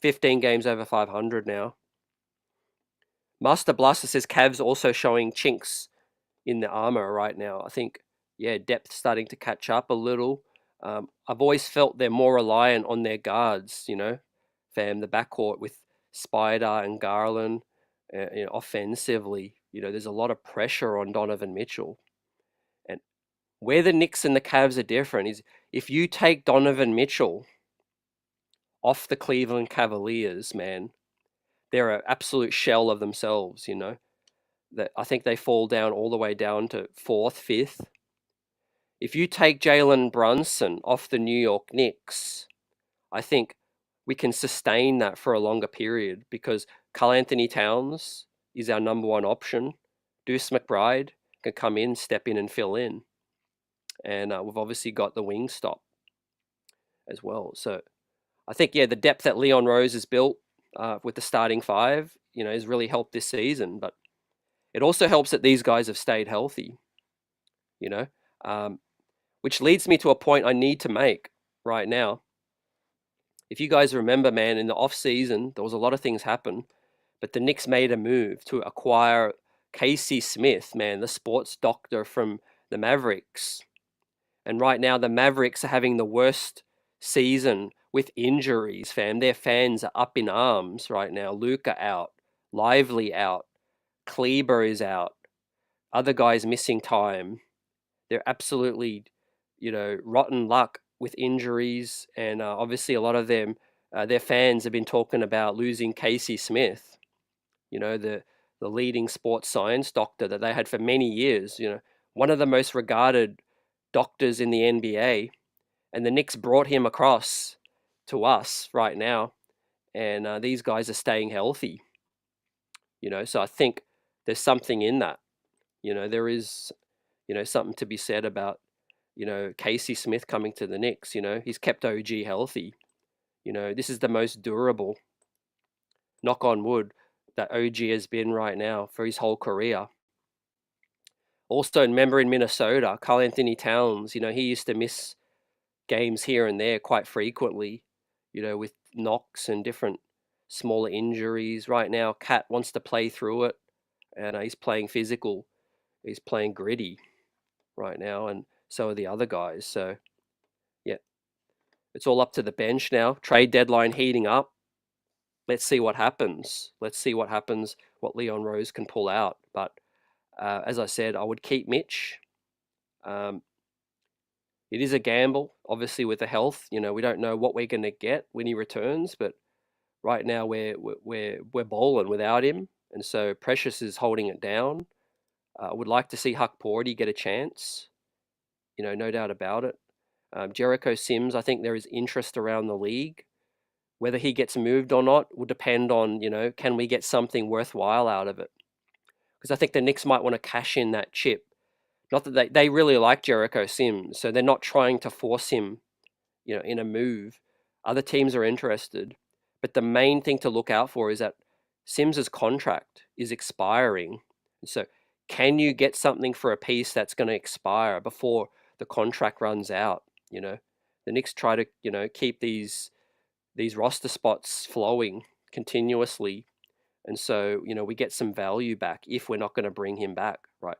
15 games over 500 now. Master Blaster says Cavs also showing chinks in the armor right now. I think, depth starting to catch up a little. I've always felt they're more reliant on their guards, fam, the backcourt with Spider and Garland, offensively. There's a lot of pressure on Donovan Mitchell. And where the Knicks and the Cavs are different is if you take Donovan Mitchell off the Cleveland Cavaliers, man, they're an absolute shell of themselves, That I think they fall down all the way down to 4th, 5th. If you take Jalen Brunson off the New York Knicks, I think we can sustain that for a longer period because Karl-Anthony Towns is our number 1 option. Deuce McBride can come in, step in and fill in. And we've obviously got the wing stop as well. So I think, the depth that Leon Rose has built with the starting 5, has really helped this season. But it also helps that these guys have stayed healthy, which leads me to a point I need to make right now. If you guys remember, man, in the off-season, there was a lot of things happen, but the Knicks made a move to acquire Casey Smith, man, the sports doctor from the Mavericks. And right now, the Mavericks are having the worst season with injuries, fam. Their fans are up in arms right now. Luka out, Lively out, Kleber is out, other guys missing time. They're absolutely, rotten luck with injuries, and obviously a lot of them, their fans have been talking about losing Casey Smith, the leading sports science doctor that they had for many years, one of the most regarded doctors in the NBA, and the Knicks brought him across to us right now, and these guys are staying healthy, so I think there's something in that, there is, something to be said about, Casey Smith coming to the Knicks. He's kept OG healthy. This is the most durable, knock on wood, that OG has been right now for his whole career. Also, remember in Minnesota, Karl-Anthony Towns, he used to miss games here and there quite frequently, with knocks and different smaller injuries. Right now, Cat wants to play through it, and he's playing physical. He's playing gritty right now, and so are the other guys. So, it's all up to the bench now. Trade deadline heating up. Let's see what happens. What Leon Rose can pull out. But as I said, I would keep Mitch. It is a gamble, obviously, with the health. We don't know what we're going to get when he returns, but right now we're bowling without him, and so Precious is holding it down. I would like to see Huck Porty get a chance. No doubt about it. Jericho Sims, I think there is interest around the league Whether he gets moved or not will depend on, can we get something worthwhile out of it? Because I think the Knicks might want to cash in that chip. Not that they really like Jericho Sim, so they're not trying to force him, in a move. Other teams are interested, but the main thing to look out for is that Sims's contract is expiring. So, can you get something for a piece that's going to expire before the contract runs out? The Knicks try to, keep these roster spots flowing continuously, and so we get some value back if we're not going to bring him back, right?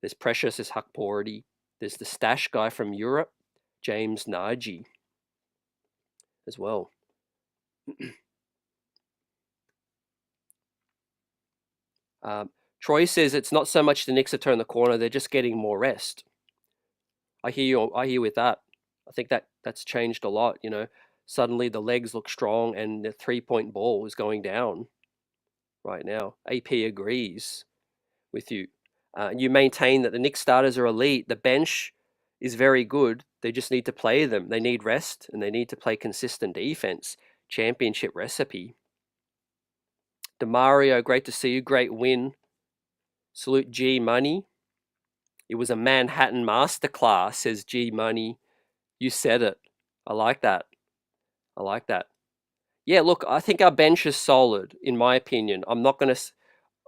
There's Precious, there's Hakpority, there's the stash guy from Europe, James Nagy, as well. Troy says it's not so much the Knicks have turned the corner; they're just getting more rest. I hear you. I hear with that. I think that's changed a lot. Suddenly the legs look strong, and the 3-point ball is going down right now. AP agrees with you. You maintain that the Knicks starters are elite. The bench is very good. They just need to play them. They need rest, and they need to play consistent defense. Championship recipe. Demario, great to see you. Great win. Salute G Money. It was a Manhattan masterclass, says G Money. You said it. I like that. I like that. Yeah, look, I think our bench is solid, in my opinion. I'm not going to.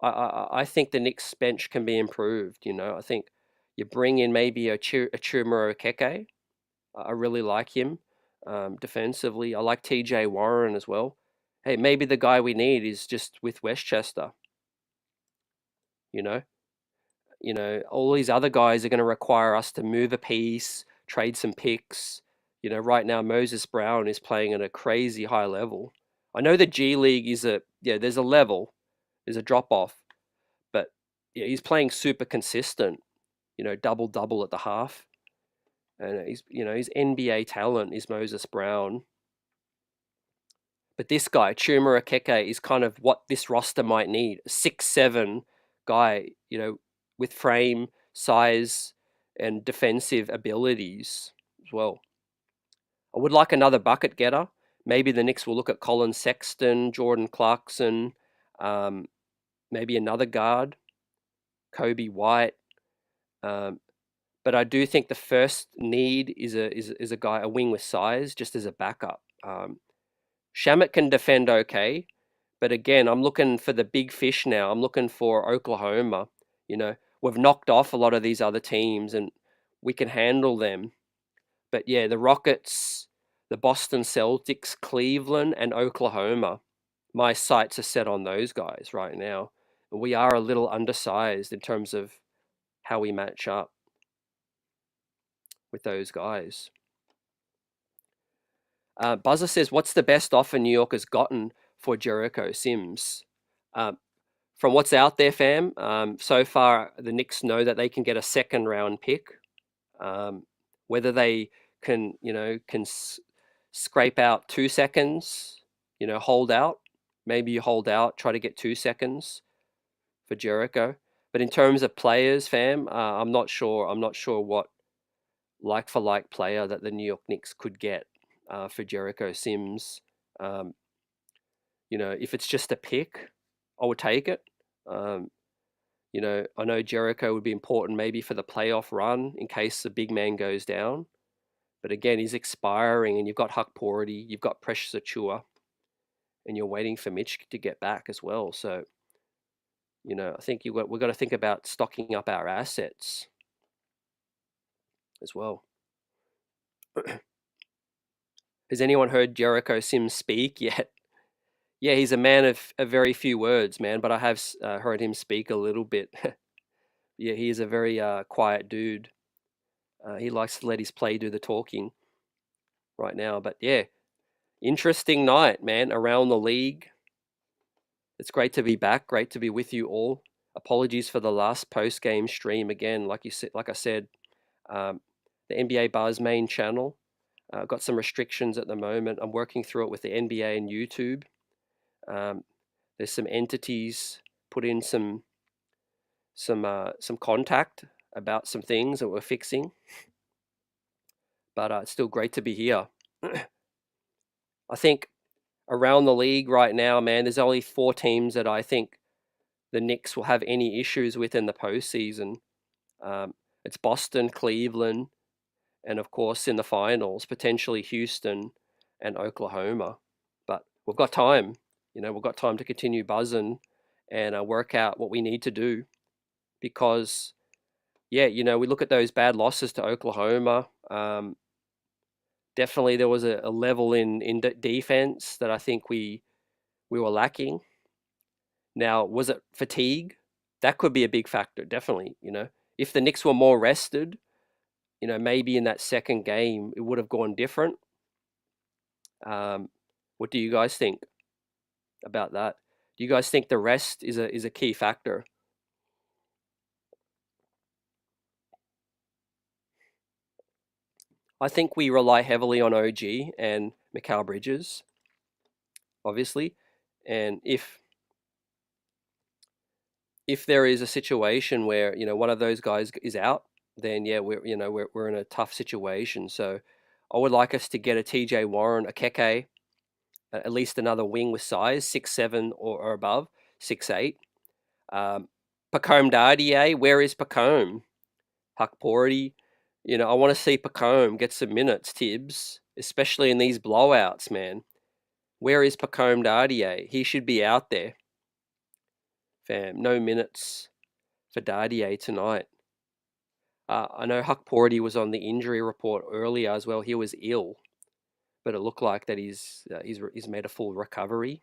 I think the Knicks bench can be improved. I think you bring in maybe a Chuma Okeke. I really like him defensively. I like TJ Warren as well. Hey, maybe the guy we need is just with Westchester. You know, all these other guys are going to require us to move a piece, trade some picks. Right now Moses Brown is playing at a crazy high level. I know the G League is there's a level, there's a drop off, but yeah, he's playing super consistent. Double at the half, and his NBA talent is Moses Brown. But this guy, Chuma Okeke, is kind of what this roster might need. A 6'7" guy, with frame, size, and defensive abilities as well. I would like another bucket getter. Maybe the Knicks will look at Colin Sexton, Jordan Clarkson, maybe another guard, Kobe White. But I do think the first need is a guy, a wing with size, just as a backup. Shamet can defend okay, but again, I'm looking for the big fish now. I'm looking for Oklahoma. We've knocked off a lot of these other teams, and we can handle them. But yeah, the Rockets, the Boston Celtics, Cleveland, and Oklahoma, my sights are set on those guys right now. We are a little undersized in terms of how we match up with those guys. Buzzer says, what's the best offer New York has gotten for Jericho Sims? From what's out there, fam, so far the Knicks know that they can get a second round pick. Whether they can scrape out 2 seconds, hold out. Maybe you hold out, try to get 2 seconds for Jericho. But in terms of players, fam, I'm not sure. I'm not sure what like for like player that the New York Knicks could get for Jericho Sims. If it's just a pick, I would take it. I know Jericho would be important maybe for the playoff run in case the big man goes down. But again, he's expiring, and you've got Hakpority, you've got Precious Achua, and you're waiting for Mitch to get back as well. So, I think we've got to think about stocking up our assets as well. Has anyone heard Jericho Sims speak yet? Yeah, he's a man of very few words, man, but I have heard him speak a little bit. Yeah, he is a very quiet dude. He likes to let his play do the talking right now. But yeah, interesting night, man, around the league. It's great to be back. Great to be with you all. Apologies for the last post-game stream again. Like I said, the NBA Buzz main channel. Got some restrictions at the moment. I'm working through it with the NBA and YouTube. There's some entities put in some contact about some things that we're fixing. But it's still great to be here. I think around the league right now, man, there's only 4 teams that I think the Knicks will have any issues with in the postseason. Um, it's Boston, Cleveland, and of course in the finals, potentially Houston and Oklahoma. But we've got time. We've got time to continue buzzing and work out what we need to do because, yeah, we look at those bad losses to Oklahoma. Definitely there was a level in defense that I think we were lacking. Now, was it fatigue? That could be a big factor, definitely. If the Knicks were more rested, maybe in that second game it would have gone different. What do you guys think about that? Do you guys think the rest is a key factor? I think we rely heavily on OG and Mikal Bridges, obviously, and if there is a situation where one of those guys is out, then yeah, we're in a tough situation. So I would like us to get a TJ Warren, a Keke, at least another wing with size, 6'7" or above, 6'8". Pacome Dardier, where is Pacome? Huck Porty, I want to see Pacome get some minutes, Tibbs, especially in these blowouts, man. Where is Pacome Dardier? He should be out there, fam. No minutes for Dardier tonight. I know Huck Porty was on the injury report earlier as well. He was ill, but it looked like that he's made a full recovery.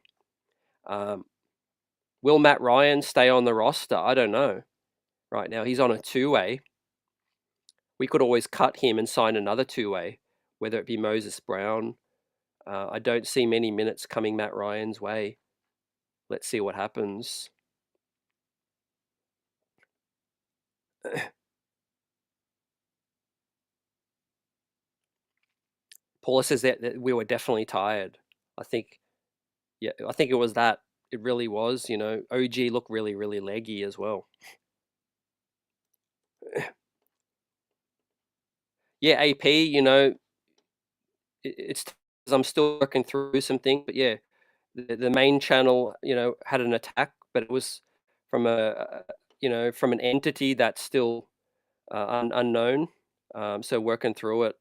Will Matt Ryan stay on the roster? I don't know. Right now he's on a two-way. We could always cut him and sign another two-way, whether it be Moses Brown. I don't see many minutes coming Matt Ryan's way. Let's see what happens. Paula says that we were definitely tired. I think, yeah, I think it was that. It really was. OG looked really, really leggy as well. Yeah, AP. It's because I'm still working through some things, but yeah, the main channel, had an attack, but it was from from an entity that's still unknown. So working through it,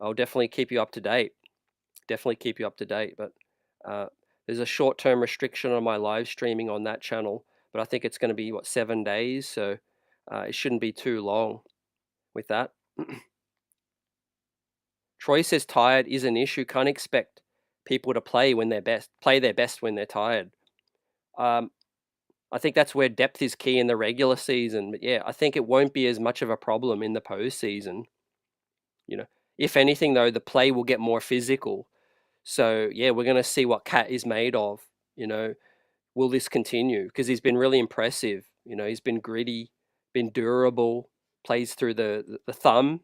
I'll definitely keep you up to date. Definitely keep you up to date. But uh, there's a short-term restriction on my live streaming on that channel, but I think it's going to be 7 days, so it shouldn't be too long with that. Troy says tired is an issue. Can't expect people to play their best when they're tired. Um, I think that's where depth is key in the regular season. But yeah, I think it won't be as much of a problem in the postseason. If anything though, the play will get more physical. So yeah, we're gonna see what Cat is made of. Will this continue? Because he's been really impressive. He's been gritty, been durable, plays through the thumb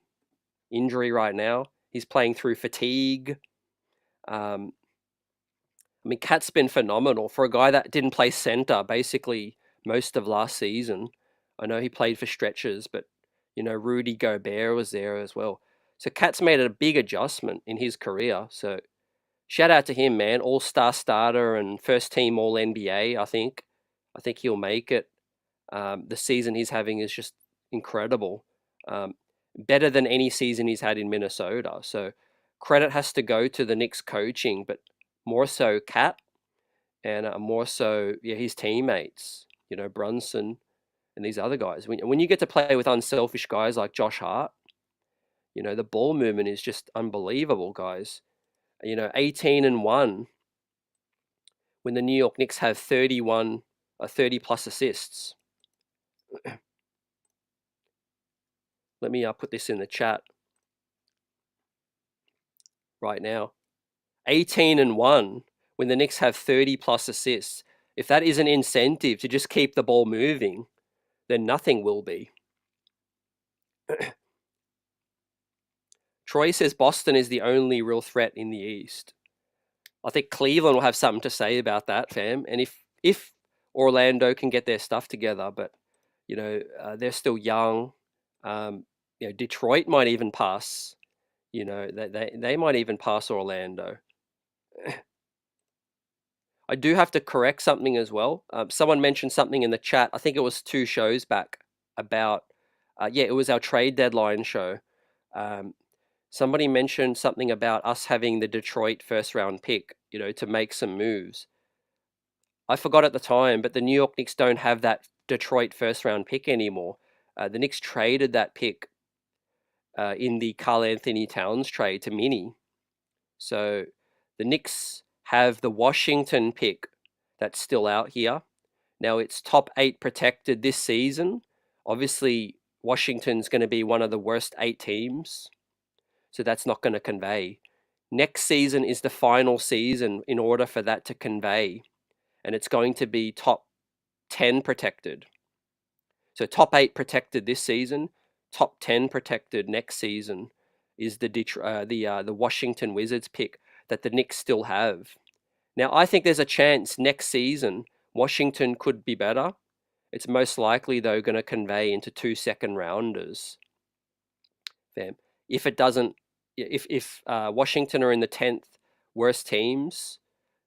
injury right now. He's playing through fatigue. Um, I mean, Cat's been phenomenal for a guy that didn't play center basically most of last season. I know he played for stretches, but Rudy Gobert was there as well. So Cat's made a big adjustment in his career. So shout out to him, man. All-star starter and first team All NBA. I think he'll make it. The season he's having is just incredible. Better than any season he's had in Minnesota. So credit has to go to the Knicks coaching, but more so Cat and more so his teammates. Brunson and these other guys. When you get to play with unselfish guys like Josh Hart, the ball movement is just unbelievable, guys. 18-1 when the New York Knicks have 30 plus assists. Let me put this in the chat right now. 18-1 when the Knicks have 30 plus assists. If that is an incentive to just keep the ball moving, then nothing will be. Troy says Boston is the only real threat in the East. I think Cleveland will have something to say about that, fam. And if Orlando can get their stuff together, but they're still young. Detroit might even pass. They might even pass Orlando. I do have to correct something as well. Someone mentioned something in the chat. I think it was 2 shows back about, yeah, it was our trade deadline show. Um, Somebody mentioned something about us having the Detroit first round pick, to make some moves. I forgot at the time, but the New York Knicks don't have that Detroit first round pick anymore. The Knicks traded that pick in the Karl Anthony Towns trade to Mini. So the Knicks have the Washington pick that's still out here. Now it's top 8 protected this season. Obviously, Washington's going to be one of the worst 8 teams, so that's not going to convey. Next season is the final season in order for that to convey, and it's going to be top 10 protected. So top 8 protected this season, top 10 protected next season is the Washington Wizards pick that the Knicks still have. Now I think there's a chance next season Washington could be better. It's most likely though going to convey into 2 second rounders. If it doesn't, if Washington are in the 10th worst teams,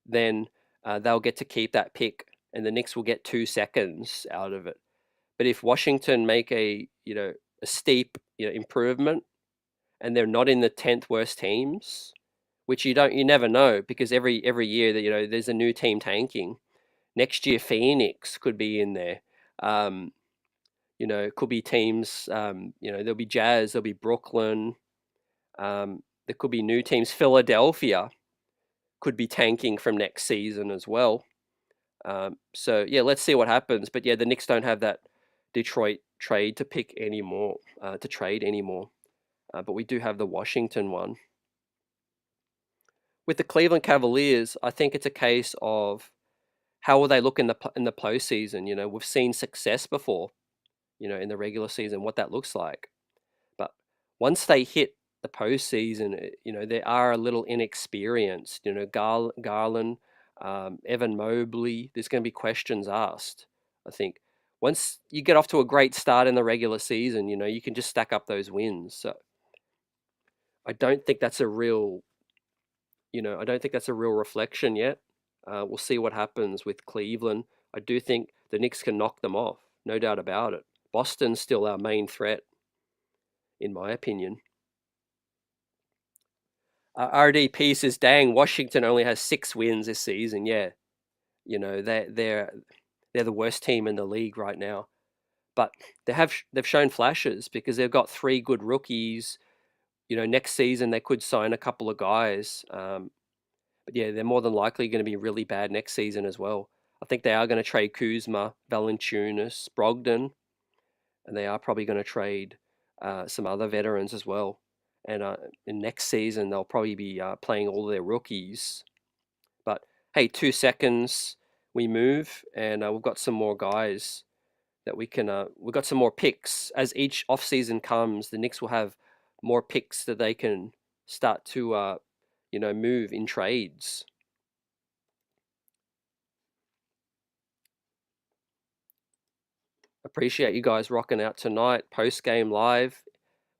then they'll get to keep that pick, and the Knicks will get 2 seconds out of it. But if Washington make a steep improvement, and they're not in the 10th worst teams, which you never know, because every year that there's a new team tanking. Next year Phoenix could be in there. It could be teams. There'll be Jazz, there'll be Brooklyn. There could be new teams. Philadelphia could be tanking from next season as well. So yeah, let's see what happens. But yeah, the Knicks don't have that Detroit trade to pick anymore, to trade anymore. But we do have the Washington one. With the Cleveland Cavaliers, I think it's a case of how will they look in the postseason. We've seen success before, in the regular season, what that looks like. But once they hit the postseason, they are a little inexperienced. Garland, Evan Mobley, there's going to be questions asked. I think once you get off to a great start in the regular season, you can just stack up those wins. So I don't think that's a real, reflection yet. We'll see what happens with Cleveland. I do think the Knicks can knock them off, no doubt about it. Boston's still our main threat, in my opinion. RDP says, "Dang, Washington only has 6 wins this season." Yeah, they're the worst team in the league right now, but they've shown flashes because they've got 3 good rookies. Next season they could sign a couple of guys. But yeah, they're more than likely going to be really bad next season as well. I think they are going to trade Kuzma, Valanciunas, Brogdon, and they are probably going to trade some other veterans as well. And in next season, they'll probably be playing all their rookies. But hey, 2 seconds, we move, and we've got some more guys that we can. We've got some more picks as each off season comes. The Knicks will have more picks that they can start to move in trades. Appreciate you guys rocking out tonight. Post game live.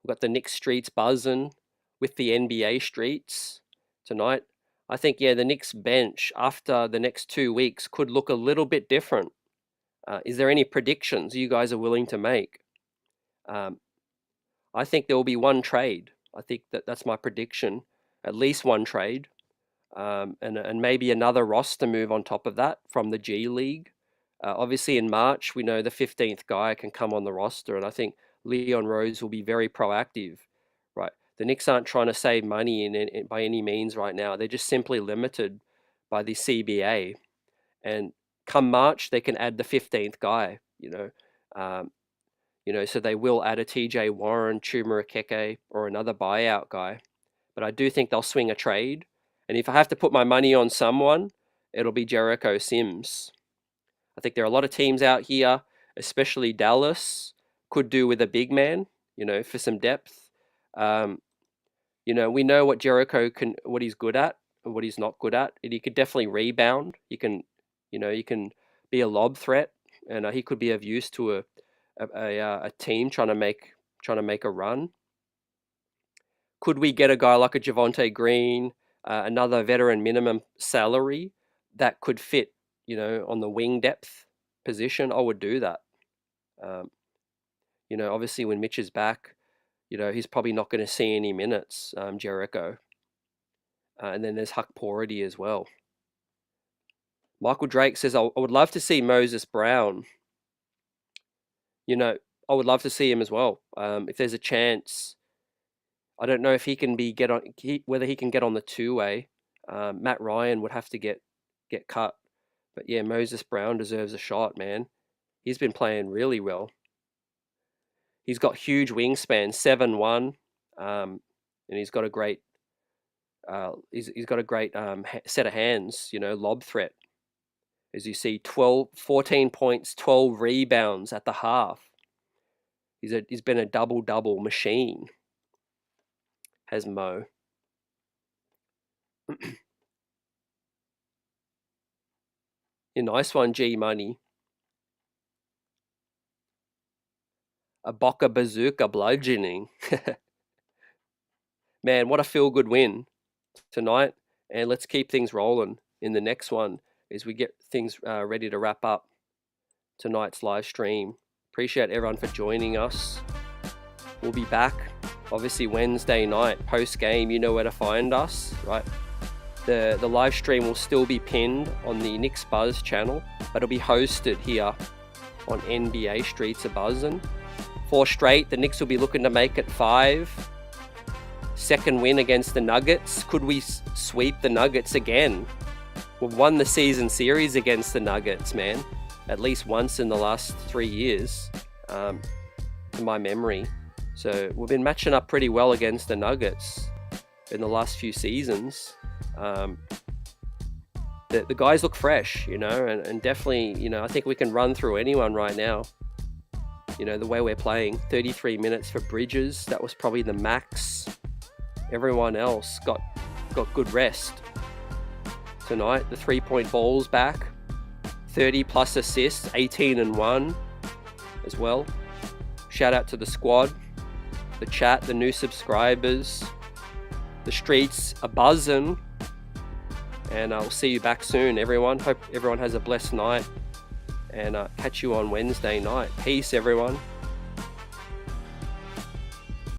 We've got the Knicks streets buzzing with the NBA streets tonight. I think, yeah, the Knicks bench after the next 2 weeks could look a little bit different. Is there any predictions you guys are willing to make? I think there will be one trade. I think that's my prediction. At least one trade. And maybe another roster move on top of that from the G League. Obviously, in March, we know the 15th guy can come on the roster, and I think Leon Rose will be very proactive, right? The Knicks aren't trying to save money by any means right now. They're just simply limited by the CBA. And come March, they can add the 15th guy, so they will add a TJ Warren, Chuma Akeke, or another buyout guy. But I do think they'll swing a trade. And if I have to put my money on someone, it'll be Jericho Sims. I think there are a lot of teams out here, especially Dallas, could do with a big man, for some depth. We know what Jericho what he's good at and what he's not good at. And he could definitely rebound. He can be a lob threat, and he could be of use to a team trying to make a run. Could we get a guy like a Javonte Green, another veteran minimum salary that could fit, on the wing depth position, I would do that. Obviously when Mitch is back, he's probably not going to see any minutes, Jericho. And then there's Huck Pority as well. Michael Drake says, I would love to see Moses Brown. I would love to see him as well. If there's a chance, I don't know if he can whether he can get on the two-way. Matt Ryan would have to get cut. But yeah, Moses Brown deserves a shot, man. He's been playing really well. He's got huge wingspan, 7'1", and he's got a great he's got a great set of hands, lob threat. As you see, 14 points, 12 rebounds at the half. He's been a double-double machine, has Mo. A nice one, G Money. A Boca Bazooka bludgeoning. Man, what a feel-good win tonight. And let's keep things rolling in the next one as we get things ready to wrap up tonight's live stream. Appreciate everyone for joining us. We'll be back, obviously, Wednesday night, post-game. You know where to find us, right? The live stream will still be pinned on the Knicks Buzz channel, but it'll be hosted here on NBA Streets of Buzzin'. 4 straight, the Knicks will be looking to make it 5. Second win against the Nuggets. Could we sweep the Nuggets again? We've won the season series against the Nuggets, man. At least once in the last 3 years, to my memory. So we've been matching up pretty well against the Nuggets in the last few seasons. The guys look fresh, and definitely, I think we can run through anyone right now. The way we're playing. 33 minutes for Bridges. That was probably the max. Everyone else got good rest tonight. The 3-point ball's back. 30 plus assists, 18 and 1 as well. Shout out to the squad, the chat, the new subscribers. The streets are buzzing. And I'll see you back soon, everyone. Hope everyone has a blessed night. And catch you on Wednesday night. Peace, everyone.